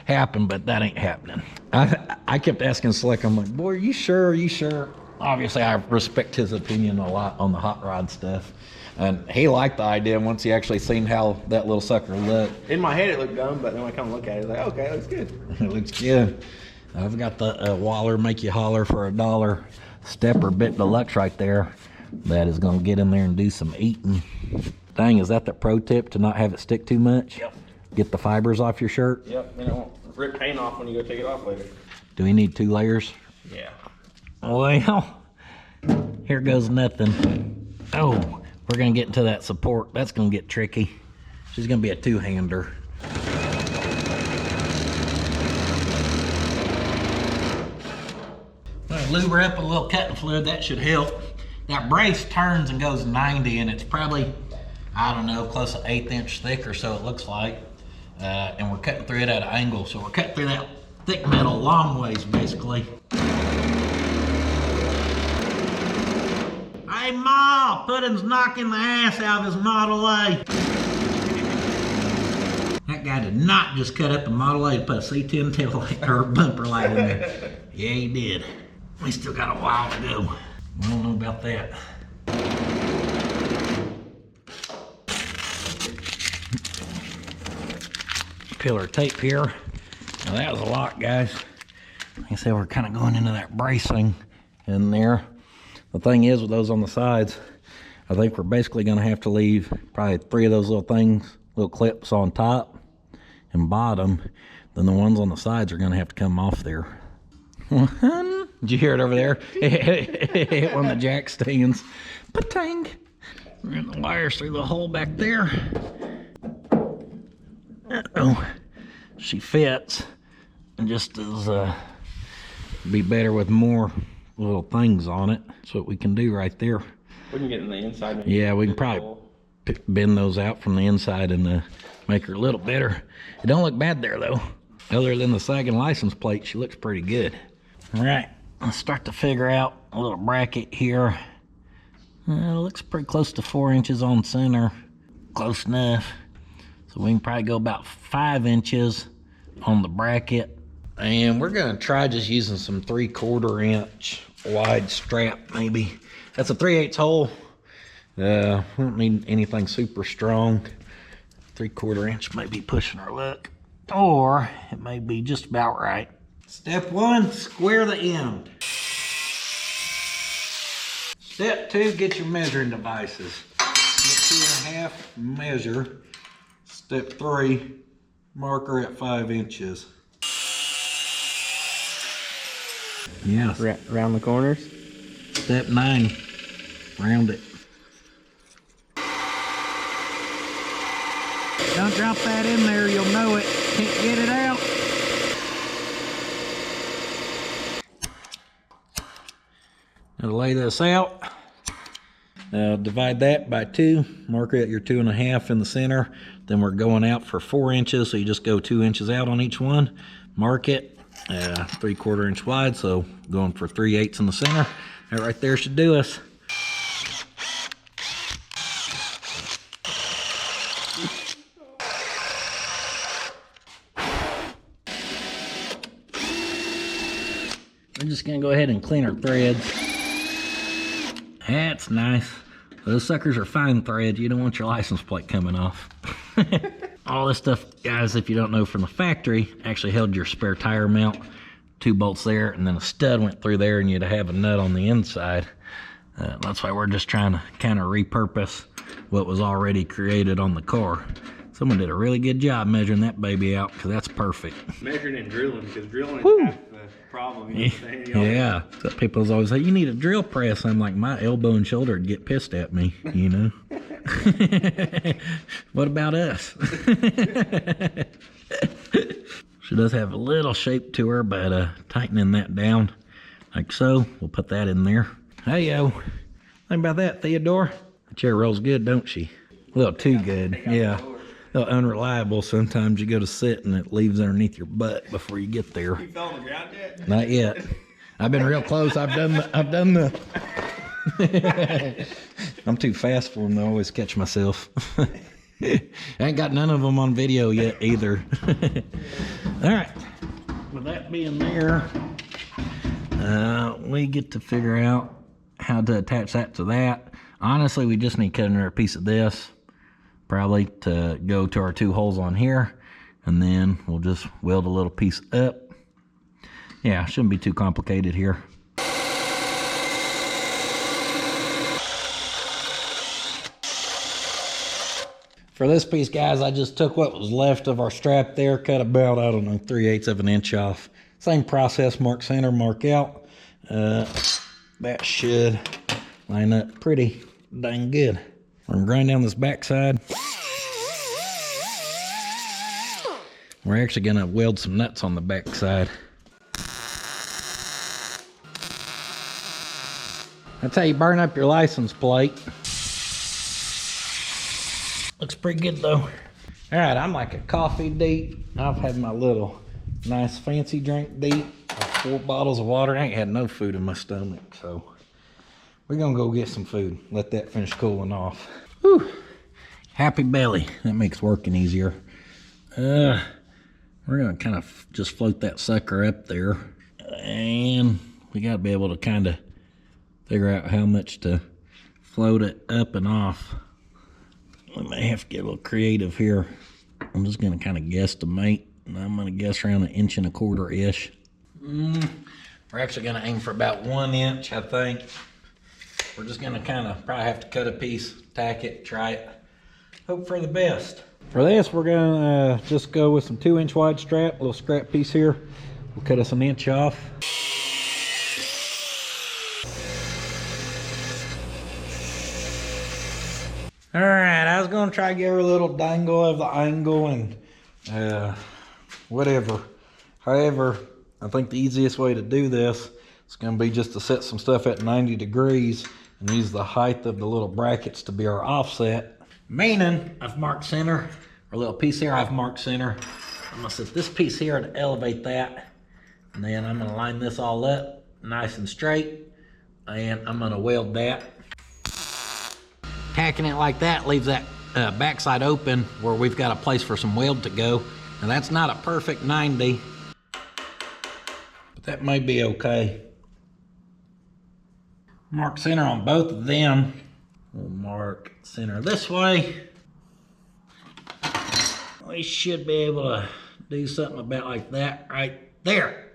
happen, but that ain't happening. I kept asking Slick, I'm like, boy, are you sure? Are you sure? Obviously, I respect his opinion a lot on the hot rod stuff. And he liked the idea once he actually seen how that little sucker looked. In my head, it looked dumb, but then when I come look at it, it's like, okay, it looks good. It looks good. I've got the Waller Make You Holler for $1 stepper bit deluxe right there. That is going to get in there and do some eating. Dang, is that the pro tip to not have it stick too much? Yep. Get the fibers off your shirt? Yep, and it won't rip paint off when you go take it off later. Do we need 2 layers? Yeah. Well, here goes nothing. Oh, we're going to get into that support. That's going to get tricky. She's going to be a 2-hander. Lube her up with a little cutting fluid. That should help. That brace turns and goes 90, and it's probably, I don't know, close to 1/8 inch thick or so it looks like. And we're cutting through it at an angle, so we're cutting through that thick metal long ways, basically. Hey, Ma, Puddin's knocking the ass out of his Model A. That guy did not just cut up a Model A to put a C10 tail light or bumper light in there. Yeah, he did. We still got a while to go. I don't know about that. Pillar tape here. Now that was a lot, guys. Like I said, we're kind of going into that bracing in there. The thing is with those on the sides, I think we're basically going to have to leave probably 3 of those little things, little clips on top and bottom. Then the ones on the sides are going to have to come off there. Did you hear it over there? It hit one of the jack stands. Patang! Ran the wires through the hole back there. Uh-oh. She fits. And just as be better with more little things on it. That's what we can do right there. We can get in the inside. Maybe. Yeah, we can probably bend those out from the inside and make her a little better. It don't look bad there though. Other than the sagging license plate, she looks pretty good. All right, let's start to figure out a little bracket here. It looks pretty close to 4 inches on center. Close enough. So we can probably go about 5 inches on the bracket. And we're gonna try just using some 3/4 inch wide strap maybe. That's a 3/8 hole. We don't need anything super strong. 3/4 inch may be pushing our luck. Or it may be just about right. Step 1, square the end. Step 2, get your measuring devices. Step 2.5, measure. Step 3, marker at 5 inches. Yes. Round the corners. Step 9, round it. Don't drop that in there, you'll know it. Can't get it out. Now to lay this out, divide that by 2, mark it at your 2.5 in the center. Then we're going out for 4 inches, so you just go 2 inches out on each one. Mark it, 3/4 inch wide, so going for 3/8 in the center. That right there should do us. We're just gonna go ahead and clean our threads. That's nice. Those suckers are fine thread. You don't want your license plate coming off. All this stuff, guys, if you don't know from the factory, actually held your spare tire mount. 2 bolts there, and then a stud went through there, and you'd have a nut on the inside. That's why we're just trying to kind of repurpose what was already created on the car. Someone did a really good job measuring that baby out, because that's perfect. Measuring and drilling, because drilling is half the problem. You know what I'm saying? Yeah. So people always say, you need a drill press. I'm like, my elbow and shoulder would get pissed at me, you know? What about us? She does have a little shape to her, but tightening that down like so, we'll put that in there. Hey, yo. Think about that, Theodore. The chair rolls good, don't she? A little too good, yeah. A little unreliable. Sometimes you go to sit and it leaves underneath your butt before you get there. You fell on the ground yet? Not yet. I've been real close. I've done the. I'm too fast for them to always catch myself. I ain't got none of them on video yet either. All right. With that being there, we get to figure out how to attach that to that. Honestly, we just need to cut another piece of this, probably to go to our 2 holes on here, and then we'll just weld a little piece up. Yeah, shouldn't be too complicated here. For this piece, guys, I just took what was left of our strap there, cut about, I don't know, 3/8 of an inch off. Same process, mark center, mark out. That should line up pretty dang good. We're gonna grind down this backside. We're actually gonna weld some nuts on the backside. That's how you burn up your license plate. Looks pretty good though. All right, I'm like a coffee deep. I've had my little nice fancy drink deep. Like 4 bottles of water. I ain't had no food in my stomach, so we're gonna go get some food. Let that finish cooling off. Whew. Happy belly. That makes working easier. We're gonna kind of just float that sucker up there, and we gotta be able to kind of figure out how much to float it up and off. We may have to get a little creative here. I'm just gonna kind of guesstimate, and I'm gonna guess around 1.25 inches-ish. We're actually gonna aim for about 1 inch, I think. We're just gonna kind of probably have to cut a piece, tack it, try it, hope for the best. For this, we're gonna just go with some 2-inch wide strap, a little scrap piece here. We'll cut us 1 inch off. All right, I was gonna try to give her a little dangle of the angle and whatever. However, I think the easiest way to do this is gonna be just to set some stuff at 90 degrees and use the height of the little brackets to be our offset. Meaning, I've marked center, our little piece here I've marked center. I'm gonna set this piece here to elevate that, and then I'm gonna line this all up nice and straight, and I'm gonna weld that. Tacking it like that leaves that backside open where we've got a place for some weld to go. Now that's not a perfect 90, but that may be okay. Mark center on both of them. We'll mark center this way. We should be able to do something about like that right there.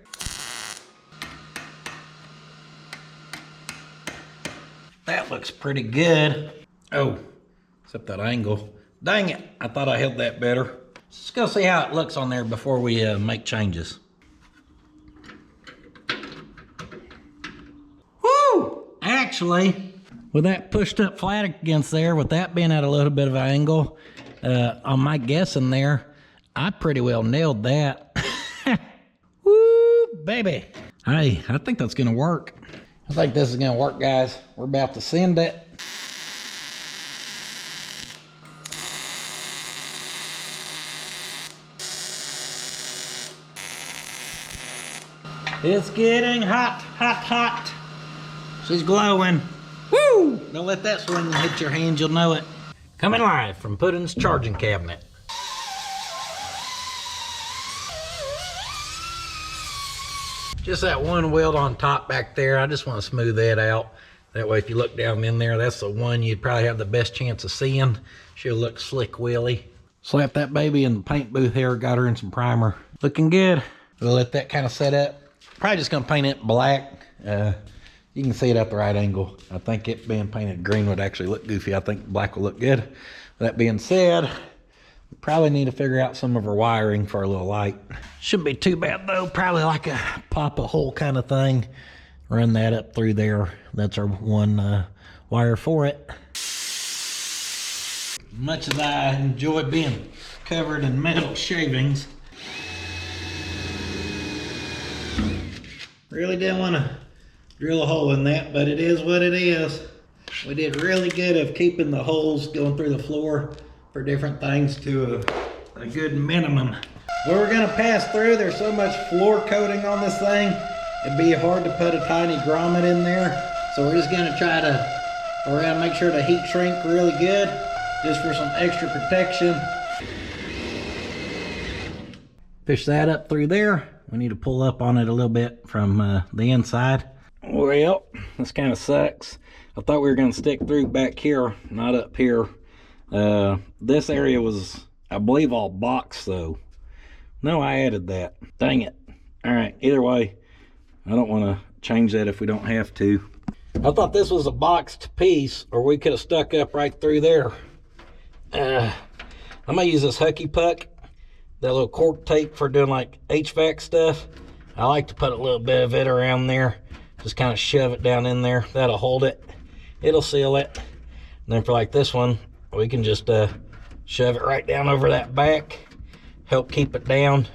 That looks pretty good. Oh, except that angle. Dang it, I thought I held that better. Let's go see how it looks on there before we make changes. Woo! Actually, with that pushed up flat against there, with that being at a little bit of an angle, on my guessing there, I pretty well nailed that. Woo, baby. Hey, I think that's gonna work. I think this is gonna work, guys. We're about to send it. It's getting hot, hot, hot. She's glowing. Woo! Don't let that swing and hit your hands, you'll know it. Coming live from Puddin's charging cabinet. Just that one weld on top back there, I just want to smooth that out. That way if you look down in there, that's the one you'd probably have the best chance of seeing. She'll look slick willy. Slap that baby in the paint booth here, got her in some primer. Looking good. We'll let that kind of set up. Probably just gonna paint it black. You can see it at the right angle. I think it being painted green would actually look goofy. I think black will look good. That being said, we probably need to figure out some of our wiring for our little light. Shouldn't be too bad though. Probably like a pop a hole kind of thing. Run that up through there. That's our one wire for it. Much as I enjoy being covered in metal shavings, really didn't want to drill a hole in that, but it is what it is. We did really good of keeping the holes going through the floor for different things to a good minimum. Where we're gonna pass through, there's so much floor coating on this thing, it'd be hard to put a tiny grommet in there. So we're just gonna we're gonna make sure to heat shrink really good, just for some extra protection. Fish that up through there. We need to pull up on it a little bit from the inside. Well, this kind of sucks. I thought we were gonna stick through back here, not up here. This area was, I believe, all box though. No, I added that. Dang it. All right, either way, I don't wanna change that if we don't have to. I thought this was a boxed piece, or we could have stuck up right through there. I'm gonna use this Hucky Puck, that little cork tape for doing like HVAC stuff. I like to put a little bit of it around there, just kind of shove it down in there. That'll hold it, it'll seal it. And then for like this one, we can just shove it right down over that back, help keep it down,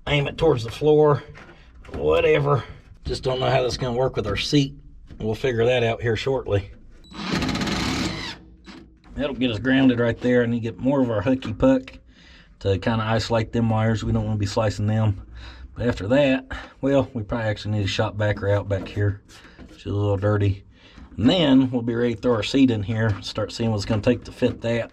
aim it towards the floor, whatever. Just don't know how this is gonna work with our seat. We'll figure that out here shortly. That'll get us grounded right there, and you get more of our Hucky Puck to kind of isolate them wires. We don't want to be slicing them. But after that, well, we probably actually need a shop backer out back here. She's a little dirty. And then we'll be ready to throw our seat in here and start seeing what it's going to take to fit that.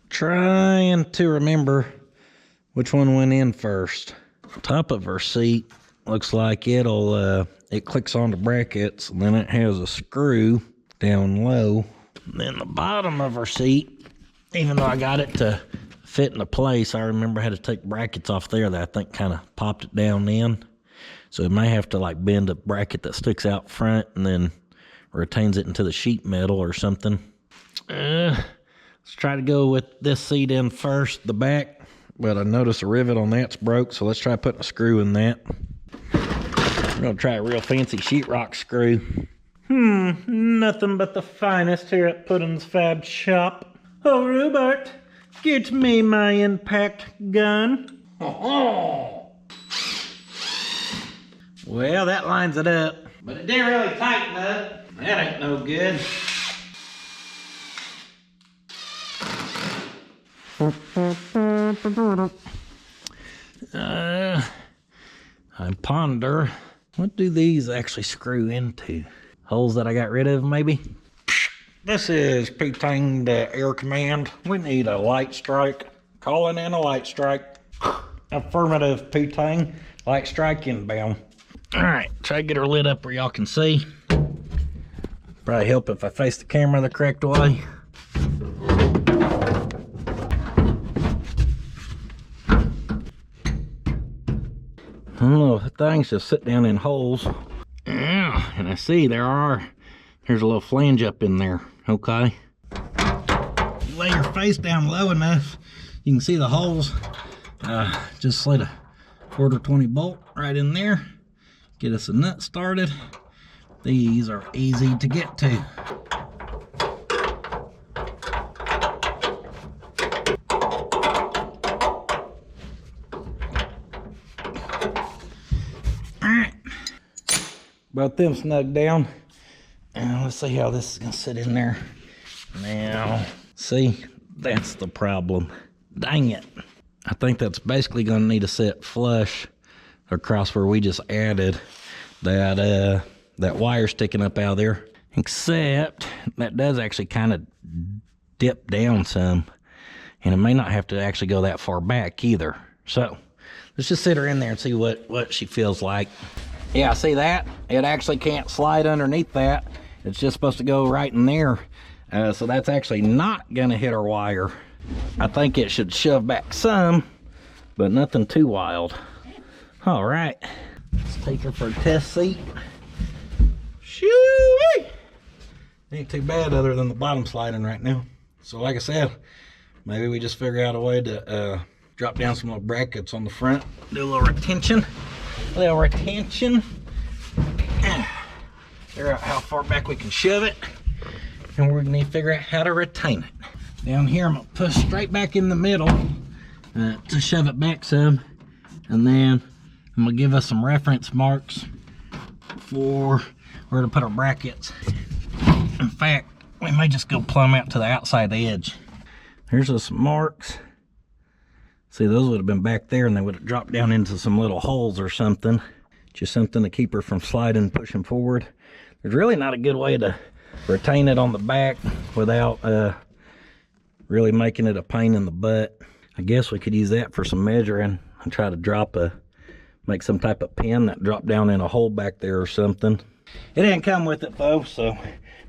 Trying to remember which one went in first. Top of our seat looks like it clicks onto brackets, and then it has a screw down low. And then the bottom of our seat, even though I got it to fit into place, I remember I had to take brackets off there that I think kind of popped it down in. So it may have to like bend a bracket that sticks out front and then retains it into the sheet metal or something. Let's try to go with this seat in first, the back. But I noticed a rivet on that's broke, so let's try putting a screw in that. We're gonna try a real fancy sheetrock screw. Nothing but the finest here at Puddin's Fab Shop. Oh, Rupert, get me my impact gun. Oh. Well, that lines it up, but it didn't really tighten up. That ain't no good. I ponder, what do these actually screw into? Holes that I got rid of, maybe? This is P-Tang, the air command. We need a light strike. Calling in a light strike. Affirmative, P-Tang. Light strike inbound. All right, try to get her lit up where y'all can see. Probably help if I face the camera the correct way. I don't know, the things just sit down in holes. Yeah, and I see here's a little flange up in there, okay? Lay your face down low enough, you can see the holes. Just slid a 1/4 bolt right in there. Get us a nut started. These are easy to get to. About them snug down, and let's see how this is gonna sit in there. Now, see, that's the problem. Dang it. I think that's basically gonna need to sit flush across where we just added that wire sticking up out of there. Except that does actually kind of dip down some, and it may not have to actually go that far back either. So let's just sit her in there and see what she feels like. Yeah, see that? It actually can't slide underneath that. It's just supposed to go right in there. So that's actually not gonna hit our wire. I think it should shove back some, but nothing too wild. All right, let's take her for a test seat. Shoo-wee! Ain't too bad other than the bottom sliding right now. So like I said, maybe we just figure out a way to drop down some little brackets on the front, do a little retention. Figure out how far back we can shove it, and we're gonna need to figure out how to retain it. Down here, I'm gonna push straight back in the middle to shove it back some, and then I'm gonna give us some reference marks for where to put our brackets. In fact, we may just go plumb out to the outside edge. Here's some marks. See, those would have been back there and they would have dropped down into some little holes or something. Just something to keep her from sliding and pushing forward. There's really not a good way to retain it on the back without really making it a pain in the butt. I guess we could use that for some measuring and try to make some type of pin that drop down in a hole back there or something. It didn't come with it though, so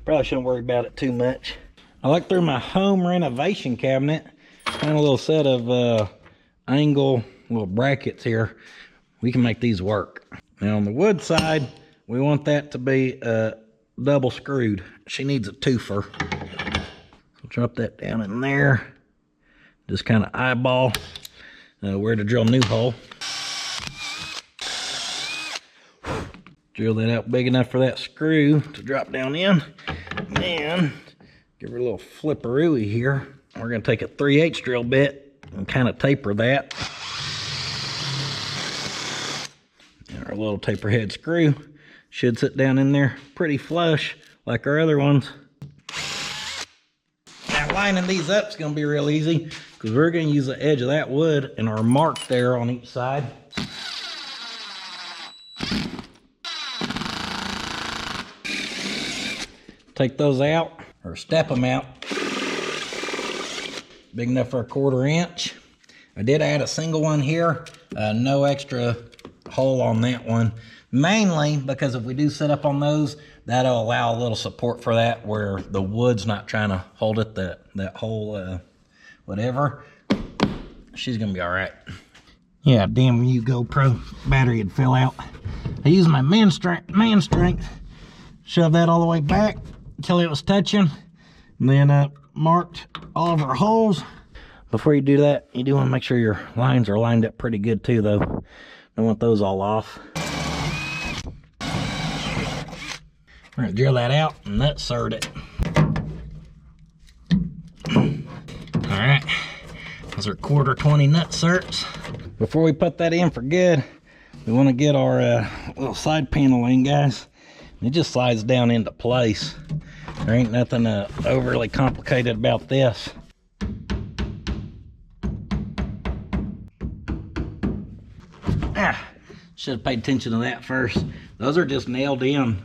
probably shouldn't worry about it too much. I looked through my home renovation cabinet, found a little set of angle little brackets here. We can make these work. Now on the wood side, we want that to be double screwed. She needs a twofer. So drop that down in there. Just kind of eyeball where to drill a new hole. Drill that out big enough for that screw to drop down in. And give her a little flipperooey here. We're going to take a 3/8 drill bit and kind of taper that. And our little taper head screw should sit down in there pretty flush like our other ones. Now lining these up is going to be real easy because we're going to use the edge of that wood and our mark there on each side. Take those out or step them out. Big enough for a 1/4 inch. I did add a single one here, no extra hole on that one, mainly because if we do set up on those, that'll allow a little support for that where the wood's not trying to hold it, that whole whatever. She's gonna be all right. Yeah, damn you GoPro battery had fell out. I used my man strength, shove that all the way back until it was touching, and then marked all of our holes. Before you do that, you do want to make sure your lines are lined up pretty good too though. Don't want those all off. We're gonna drill that out and nut sert it. All right, those are 1/4 20 nut certs. Before we put that in for good, we want to get our little side panel in, guys. It just slides down into place. There ain't nothing overly complicated about this. Should have paid attention to that first. Those are just nailed in.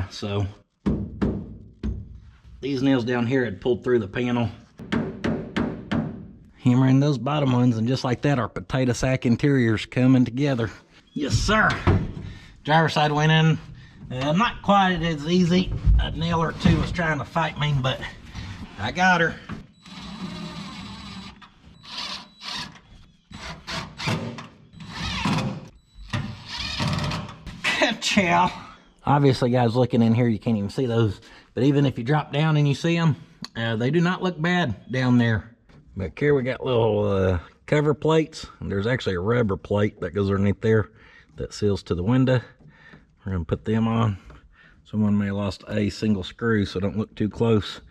So these nails down here had pulled through the panel. Hammering those bottom ones, and just like that, our potato sack interior's coming together. Yes, sir. Driver's side went in. Not quite as easy. A nail or two was trying to fight me, but I got her. Chow. Obviously, guys, looking in here, you can't even see those. But even if you drop down and you see them, they do not look bad down there. Back here, we got little cover plates. And there's actually a rubber plate that goes underneath there that seals to the window. We're going to put them on. Someone may have lost a single screw, so don't look too close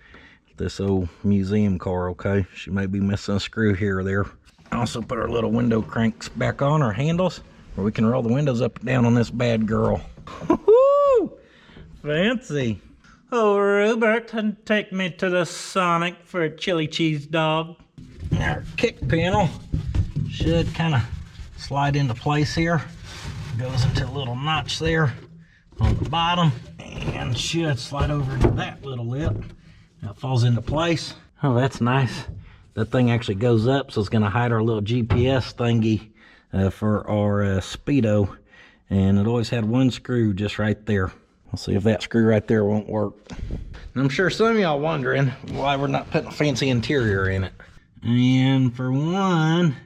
at this old museum car, okay? She may be missing a screw here or there. Also put our little window cranks back on, our handles, where we can roll the windows up and down on this bad girl. Woohoo! Fancy. Oh, Robert, take me to the Sonic for a chili cheese dog. Our kick panel should kind of slide into place here. Goes into a little notch there on the bottom and should slide over into that little lip. Now it falls into place. Oh, that's nice. That thing actually goes up, so it's going to hide our little GPS thingy for our Speedo. And it always had one screw just right there. We'll see if that screw right there won't work. And I'm sure some of y'all wondering why we're not putting a fancy interior in it. And for one,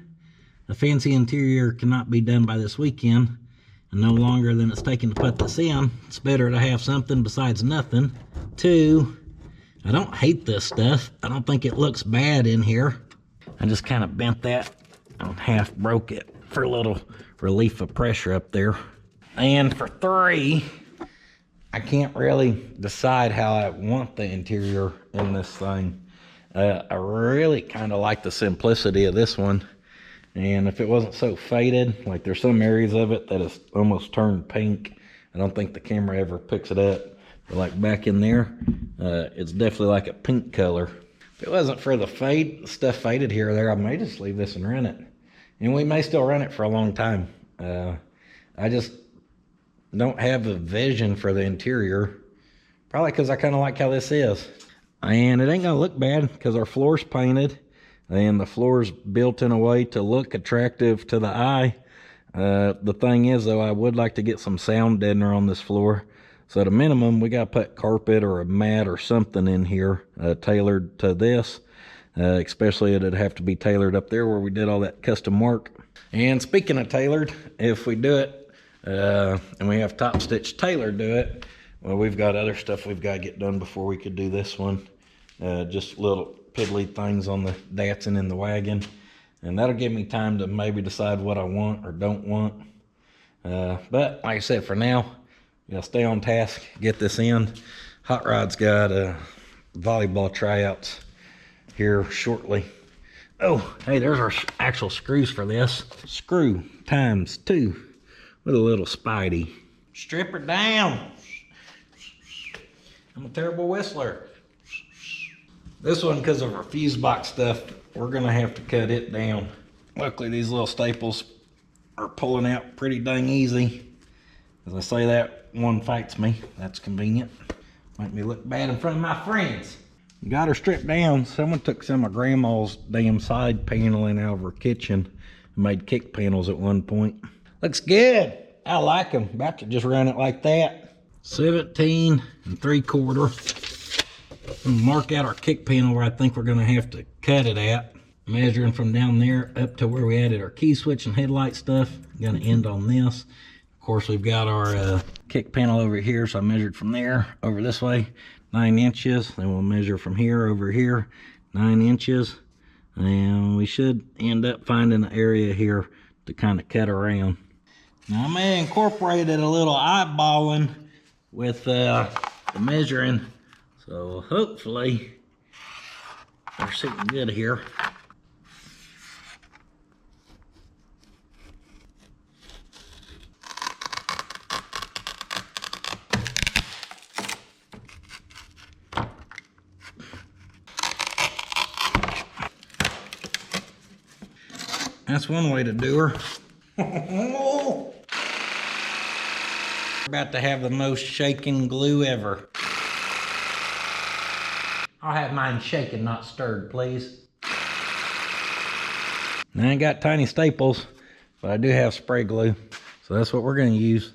a fancy interior cannot be done by this weekend. And no longer than it's taken to put this in. It's better to have something besides nothing. Two, I don't hate this stuff. I don't think it looks bad in here. I just kind of bent that and half broke it for a little relief of pressure up there. And for three, I can't really decide how I want the interior in this thing. I really kind of like the simplicity of this one. And if it wasn't so faded, like there's some areas of it that is almost turned pink, I don't think the camera ever picks it up. But like back in there, it's definitely like a pink color. If it wasn't for the fade, stuff faded here or there, I may just leave this and run it. And we may still run it for a long time. I just don't have a vision for the interior. Probably because I kind of like how this is. And it ain't gonna look bad because our floor's painted and the floor's built in a way to look attractive to the eye. The thing is though, I would like to get some sound deadener on this floor. So at a minimum, we gotta put carpet or a mat or something in here tailored to this. Especially it'd have to be tailored up there where we did all that custom work. And speaking of tailored, if we do it, and we have Top Stitch Tailor do it, well, we've got other stuff we've got to get done before we could do this one. Just little piddly things on the Datsun in the wagon. And that'll give me time to maybe decide what I want or don't want. But like I said, for now, gotta stay on task, get this in. Hot Rod's got volleyball tryouts here shortly. Oh, hey, there's our actual screws for this. Screw times 2 with a little Spidey. Strip her down. I'm a terrible whistler. This one, because of our fuse box stuff, we're gonna have to cut it down. Luckily, these little staples are pulling out pretty dang easy. As I say that, one fights me. That's convenient. Make me look bad in front of my friends. Got her stripped down. Someone took some of Grandma's damn side paneling out of her kitchen and made kick panels at one point. Looks good. I like them. About to just run it like that. 17 3/4. Mark out our kick panel where I think we're gonna have to cut it at. Measuring from down there up to where we added our key switch and headlight stuff. Gonna end on this. Of course, we've got our kick panel over here, so I measured from there over this way, 9 inches. Then we'll measure from here over here, 9 inches. And we should end up finding an area here to kind of cut around. Now I may have incorporated a little eyeballing with the measuring, so hopefully they're sitting good here. That's one way to do her. About to have the most shaking glue ever. I'll have mine shaken, not stirred, please. Now, I ain't got tiny staples, but I do have spray glue, so that's what we're gonna use.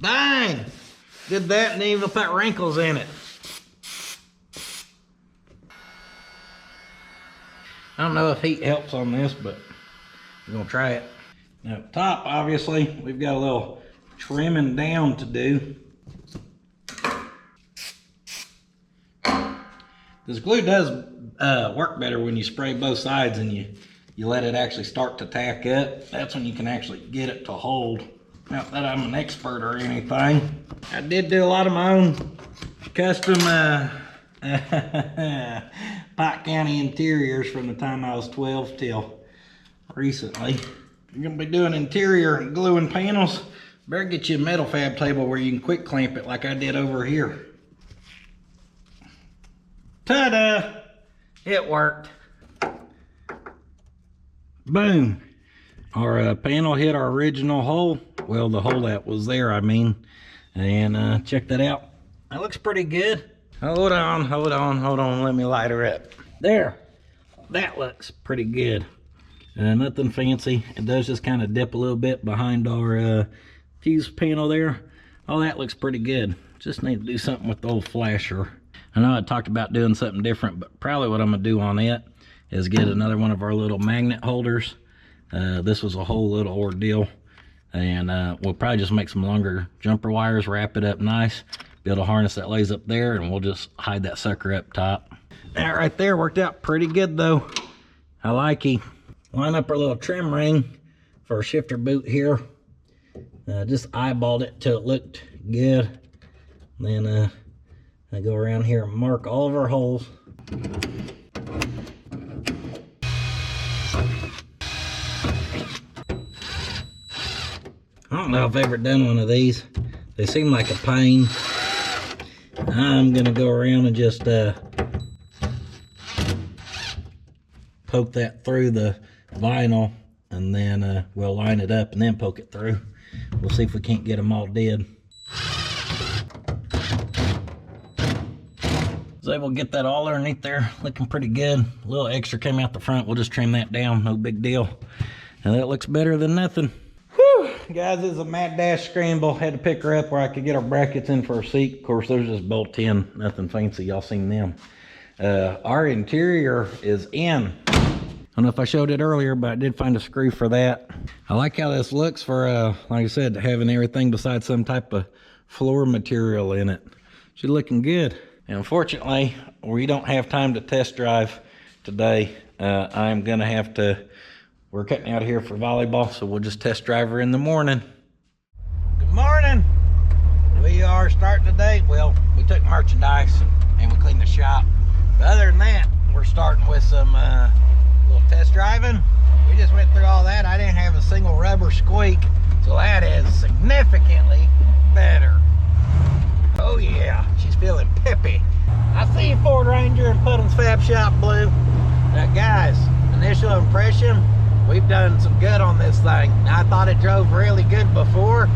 Dang! Did that and even put wrinkles in it. I don't know if heat helps on this, but we're gonna try it. Now up top, obviously, we've got a little trimming down to do. This glue does work better when you spray both sides and you let it actually start to tack up. That's when you can actually get it to hold. Not that I'm an expert or anything. I did do a lot of my own custom Pike County interiors from the time I was 12 till recently. You're gonna be doing interior and gluing panels, better get you a metal fab table where you can quick clamp it like I did over here. Ta-da! It worked. Boom. Our panel hit our original hole. Well, the hole that was there, I mean. And check that out. That looks pretty good. Hold on. Let me light her up. There. That looks pretty good. Nothing fancy. It does just kind of dip a little bit behind our fuse panel there. All that looks pretty good. Just need to do something with the old flasher. I know I talked about doing something different, but probably what I'm gonna do on it is get another one of our little magnet holders. This was a whole little ordeal, and we'll probably just make some longer jumper wires, wrap it up nice, build a harness that lays up there, and we'll just hide that sucker up top. That right there worked out pretty good though. I like it. Line up our little trim ring for our shifter boot here. Just eyeballed it till it looked good. Then I go around here and mark all of our holes. don't know if I've ever done one of these. They seem like a pain. I'm gonna go around and just poke that through the vinyl, and then we'll line it up and then poke it through. We'll see if we can't get them all dead. Was able to get that all underneath there, looking pretty good. A little extra came out the front. We'll just trim that down, no big deal. And that looks better than nothing. Whew, guys, this is a Matt Dash scramble. Had to pick her up where I could get our brackets in for her seat. Of course, those just bolt in, nothing fancy. Y'all seen them. Our interior is in. I don't know if I showed it earlier, but I did find a screw for that. I like how this looks for, like I said, having everything besides some type of floor material in it. She's looking good. And unfortunately, we don't have time to test drive today. I'm gonna have to, we're cutting out of here for volleyball, so we'll just test drive her in the morning. Good morning. We are starting today. Well, we took merchandise and we cleaned the shop. But other than that, we're starting with some little test driving. We just went through all that. I didn't have a single rubber squeak, so that is significantly better. Oh yeah, she's feeling peppy. I see you, Ford Ranger in Puddin's Fab Shop Blue. Guys, initial impression, we've done some good on this thing. Now, I thought it drove really good before,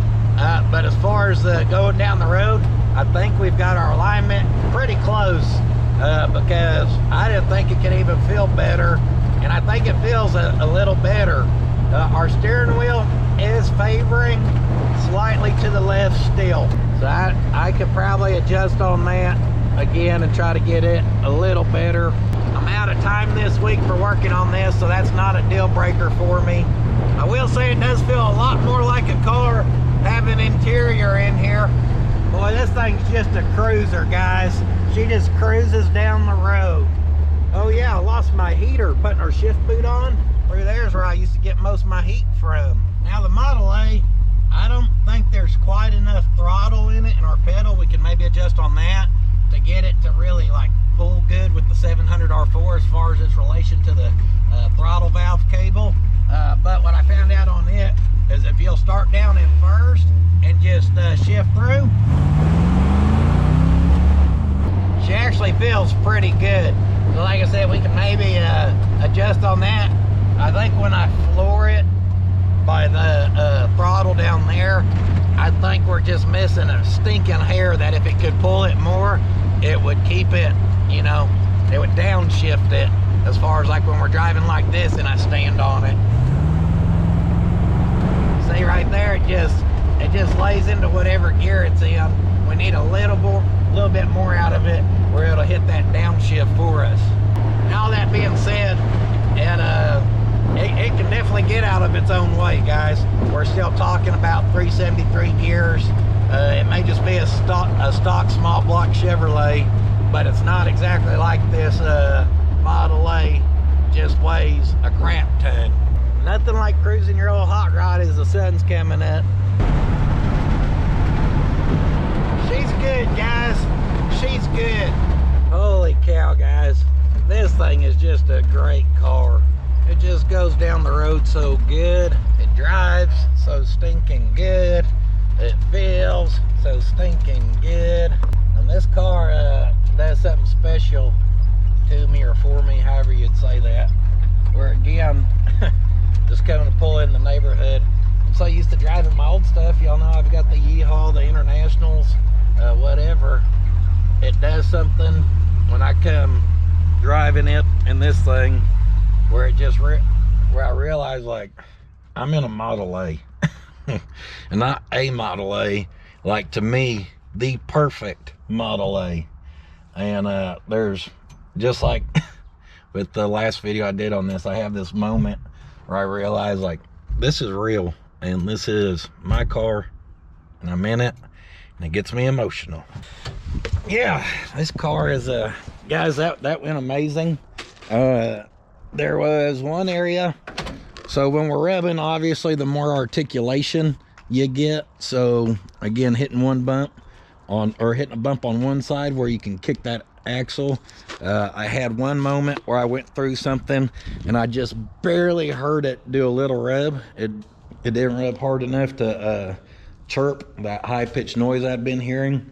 but as far as going down the road, I think we've got our alignment pretty close, because I didn't think it could even feel better, and I think it feels a little better. Our steering wheel is favoring slightly to the left still, so I could probably adjust on that again and try to get it a little better. I'm out of time this week for working on this, so that's not a deal breaker for me. I will say it does feel a lot more like a car having interior in here. Boy, this thing's just a cruiser, guys. She just cruises down the road. Oh yeah, I lost my heater putting her shift boot on. Through there's where I used to get most of my heat from. Now the Model A, I don't think there's quite enough throttle in it, and our pedal, we can maybe adjust on that to get it to really like pull good with the 700 R4 as far as its relation to the throttle valve cable. But what I found out on it is if you'll start down in first and just shift through, she actually feels pretty good. So like I said, we can maybe adjust on that. I think when I floor it by the throttle down there, I think we're just missing a stinking hair that if it could pull it more, it would keep it, you know, it would downshift it as far as like when we're driving like this and I stand on it. See right there, it just lays into whatever gear it's in. We need a little bit more out of it where it'll hit that downshift for us. Now all that being said, it can definitely get out of its own way, guys. We're still talking about 373 gears. It may just be a stock small block Chevrolet, but it's not exactly like this Model A. Just weighs a crap ton. Nothing like cruising your old hot rod as the sun's coming up. She's good, guys. She's good. Holy cow, guys. This thing is just a great car. It just goes down the road so good. It drives so stinking good. It feels so stinking good. And this car does something special to me or for me, however you'd say that. Where again, just coming to pull in the neighborhood. I'm so used to driving my old stuff. Y'all know I've got the Yeehaw, the Internationals, whatever. It does something when I come driving it in this thing where it just where I realize like I'm in a Model A. And not a Model A, like to me the perfect Model A. And there's just like with the last video I did on this, I have this moment where I realize like this is real and this is my car and I'm in it and it gets me emotional. Yeah, this car is guys, that went amazing. There was one area, so when we're revving, obviously the more articulation you get. So again, hitting one bump on, or hitting a bump on one side where you can kick that axle. I had one moment where I went through something and I just barely heard it do a little rev. It it didn't rub hard enough to chirp that high-pitched noise I'd been hearing.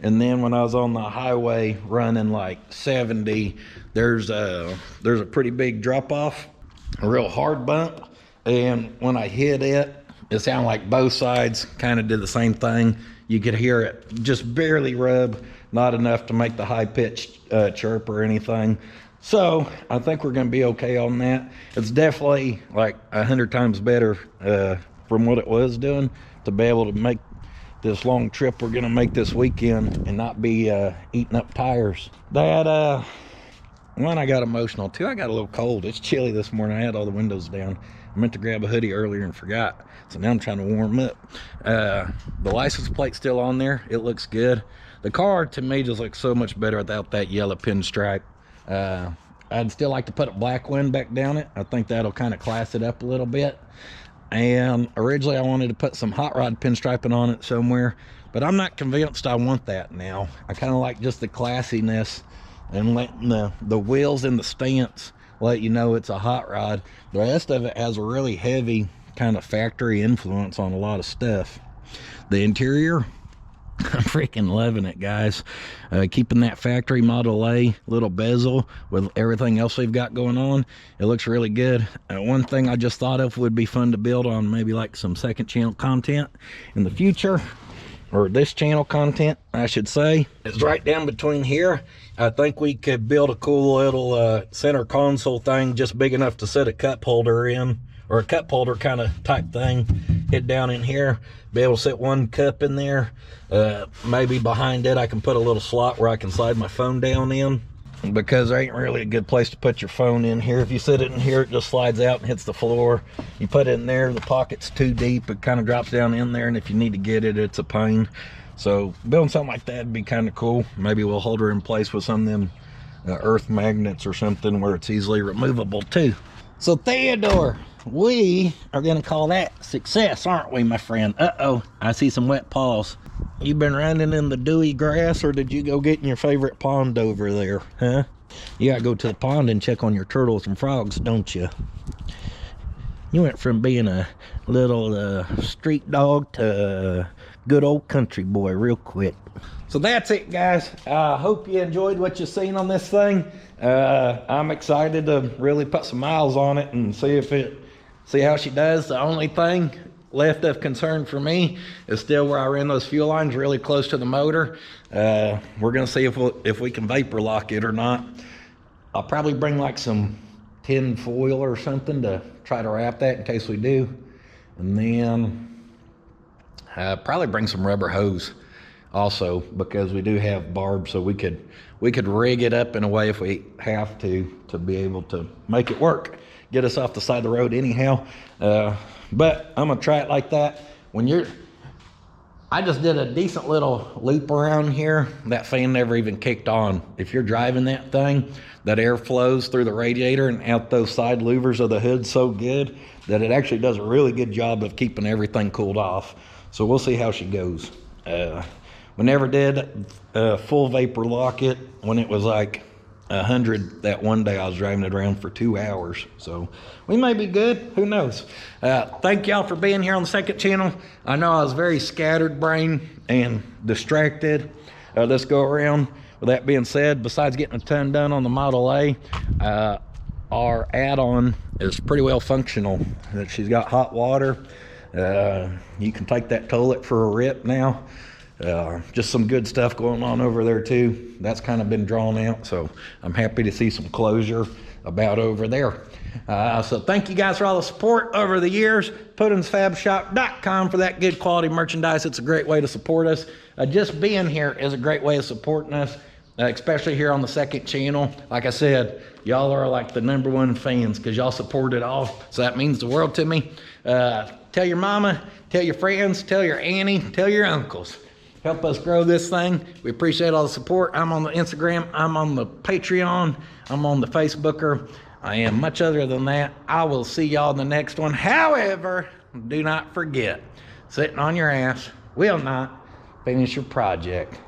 And then when I was on the highway running like 70, there's a pretty big drop-off, a real hard bump. And when I hit it, it sounded like both sides kind of did the same thing. You could hear it just barely rub, not enough to make the high-pitched chirp or anything. So I think we're going to be okay on that. It's definitely like 100 times better from what it was doing, to be able to make this long trip we're going to make this weekend and not be eating up tires. That one, I got emotional. Two, I got a little cold. It's chilly this morning. I had all the windows down. I meant to grab a hoodie earlier and forgot. So now I'm trying to warm up. The license plate's still on there. It looks good. The car to me just looks so much better without that yellow pinstripe. I'd still like to put a black one back down it. I think that'll kind of class it up a little bit. And originally I wanted to put some hot rod pinstriping on it somewhere, but I'm not convinced I want that now. I kind of like just the classiness and letting the wheels in the stance let you know it's a hot rod. The rest of it has a really heavy kind of factory influence on a lot of stuff. The interior, I'm freaking loving it, guys. Keeping that factory Model A little bezel with everything else we've got going on, it looks really good. One thing I just thought of would be fun to build on, maybe like some second channel content in the future, or this channel content I should say, is right down between here. I think we could build a cool little center console thing, just big enough to set a cup holder in, or a cup holder kind of type thing. Hit down in here, be able to set one cup in there. Maybe behind it I can put a little slot where I can slide my phone down in, because there ain't really a good place to put your phone in here. If you set it in here, it just slides out and hits the floor. You put it in there, the pocket's too deep, it kind of drops down in there, and if you need to get it, it's a pain. So building something like that would be kind of cool. Maybe we'll hold her in place with some of them earth magnets or something where it's easily removable too. So Theodore, we are going to call that success, aren't we, my friend? Uh-oh, I see some wet paws. You been running in the dewy grass, or did you go get in your favorite pond over there, huh? You gotta go to the pond and check on your turtles and frogs, don't you? You went from being a little street dog to a good old country boy real quick. So that's it, guys. I hope you enjoyed what you've seen on this thing. I'm excited to really put some miles on it and see how she does. The only thing left of concern for me is still where I ran those fuel lines really close to the motor. We're gonna see if we can vapor lock it or not. I'll probably bring like some tin foil or something to try to wrap that in case we do. And then probably bring some rubber hose also, because we do have barbs, so we could rig it up in a way if we have to be able to make it work, get us off the side of the road anyhow. But I'm gonna try it like that. I just did a decent little loop around here. That fan never even kicked on. If you're driving that thing, that air flows through the radiator and out those side louvers of the hood so good that it actually does a really good job of keeping everything cooled off. So we'll see how she goes. We never did full vapor lock it when it was like 100 that one day I was driving it around for 2 hours. So we may be good, who knows. Thank y'all for being here on the second channel. I know I was very scattered brain and distracted this go around. With that being said, besides getting a ton done on the Model A, our add-on is pretty well functional. She's got hot water. You can take that toilet for a rip now. Just some good stuff going on over there too. That's kind of been drawn out, so I'm happy to see some closure about over there. So thank you guys for all the support over the years. Puddin'sFabShop.com for that good quality merchandise. It's a great way to support us. Just being here is a great way of supporting us, especially here on the second channel. Like I said, y'all are like the #1 fans because y'all support it all, so that means the world to me. Tell your mama, tell your friends, tell your auntie, tell your uncles. Help us grow this thing. We appreciate all the support. I'm on the Instagram, I'm on the Patreon, I'm on the Facebooker. I am much other than that. I will see y'all in the next one. However, do not forget, sitting on your ass will not finish your project.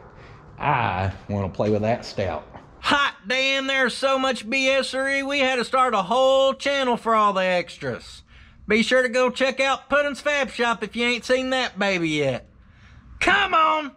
I want to play with that stout. Hot damn, there's so much BS-ery. We had to start a whole channel for all the extras. Be sure to go check out Puddin's Fab Shop if you ain't seen that baby yet. Come on!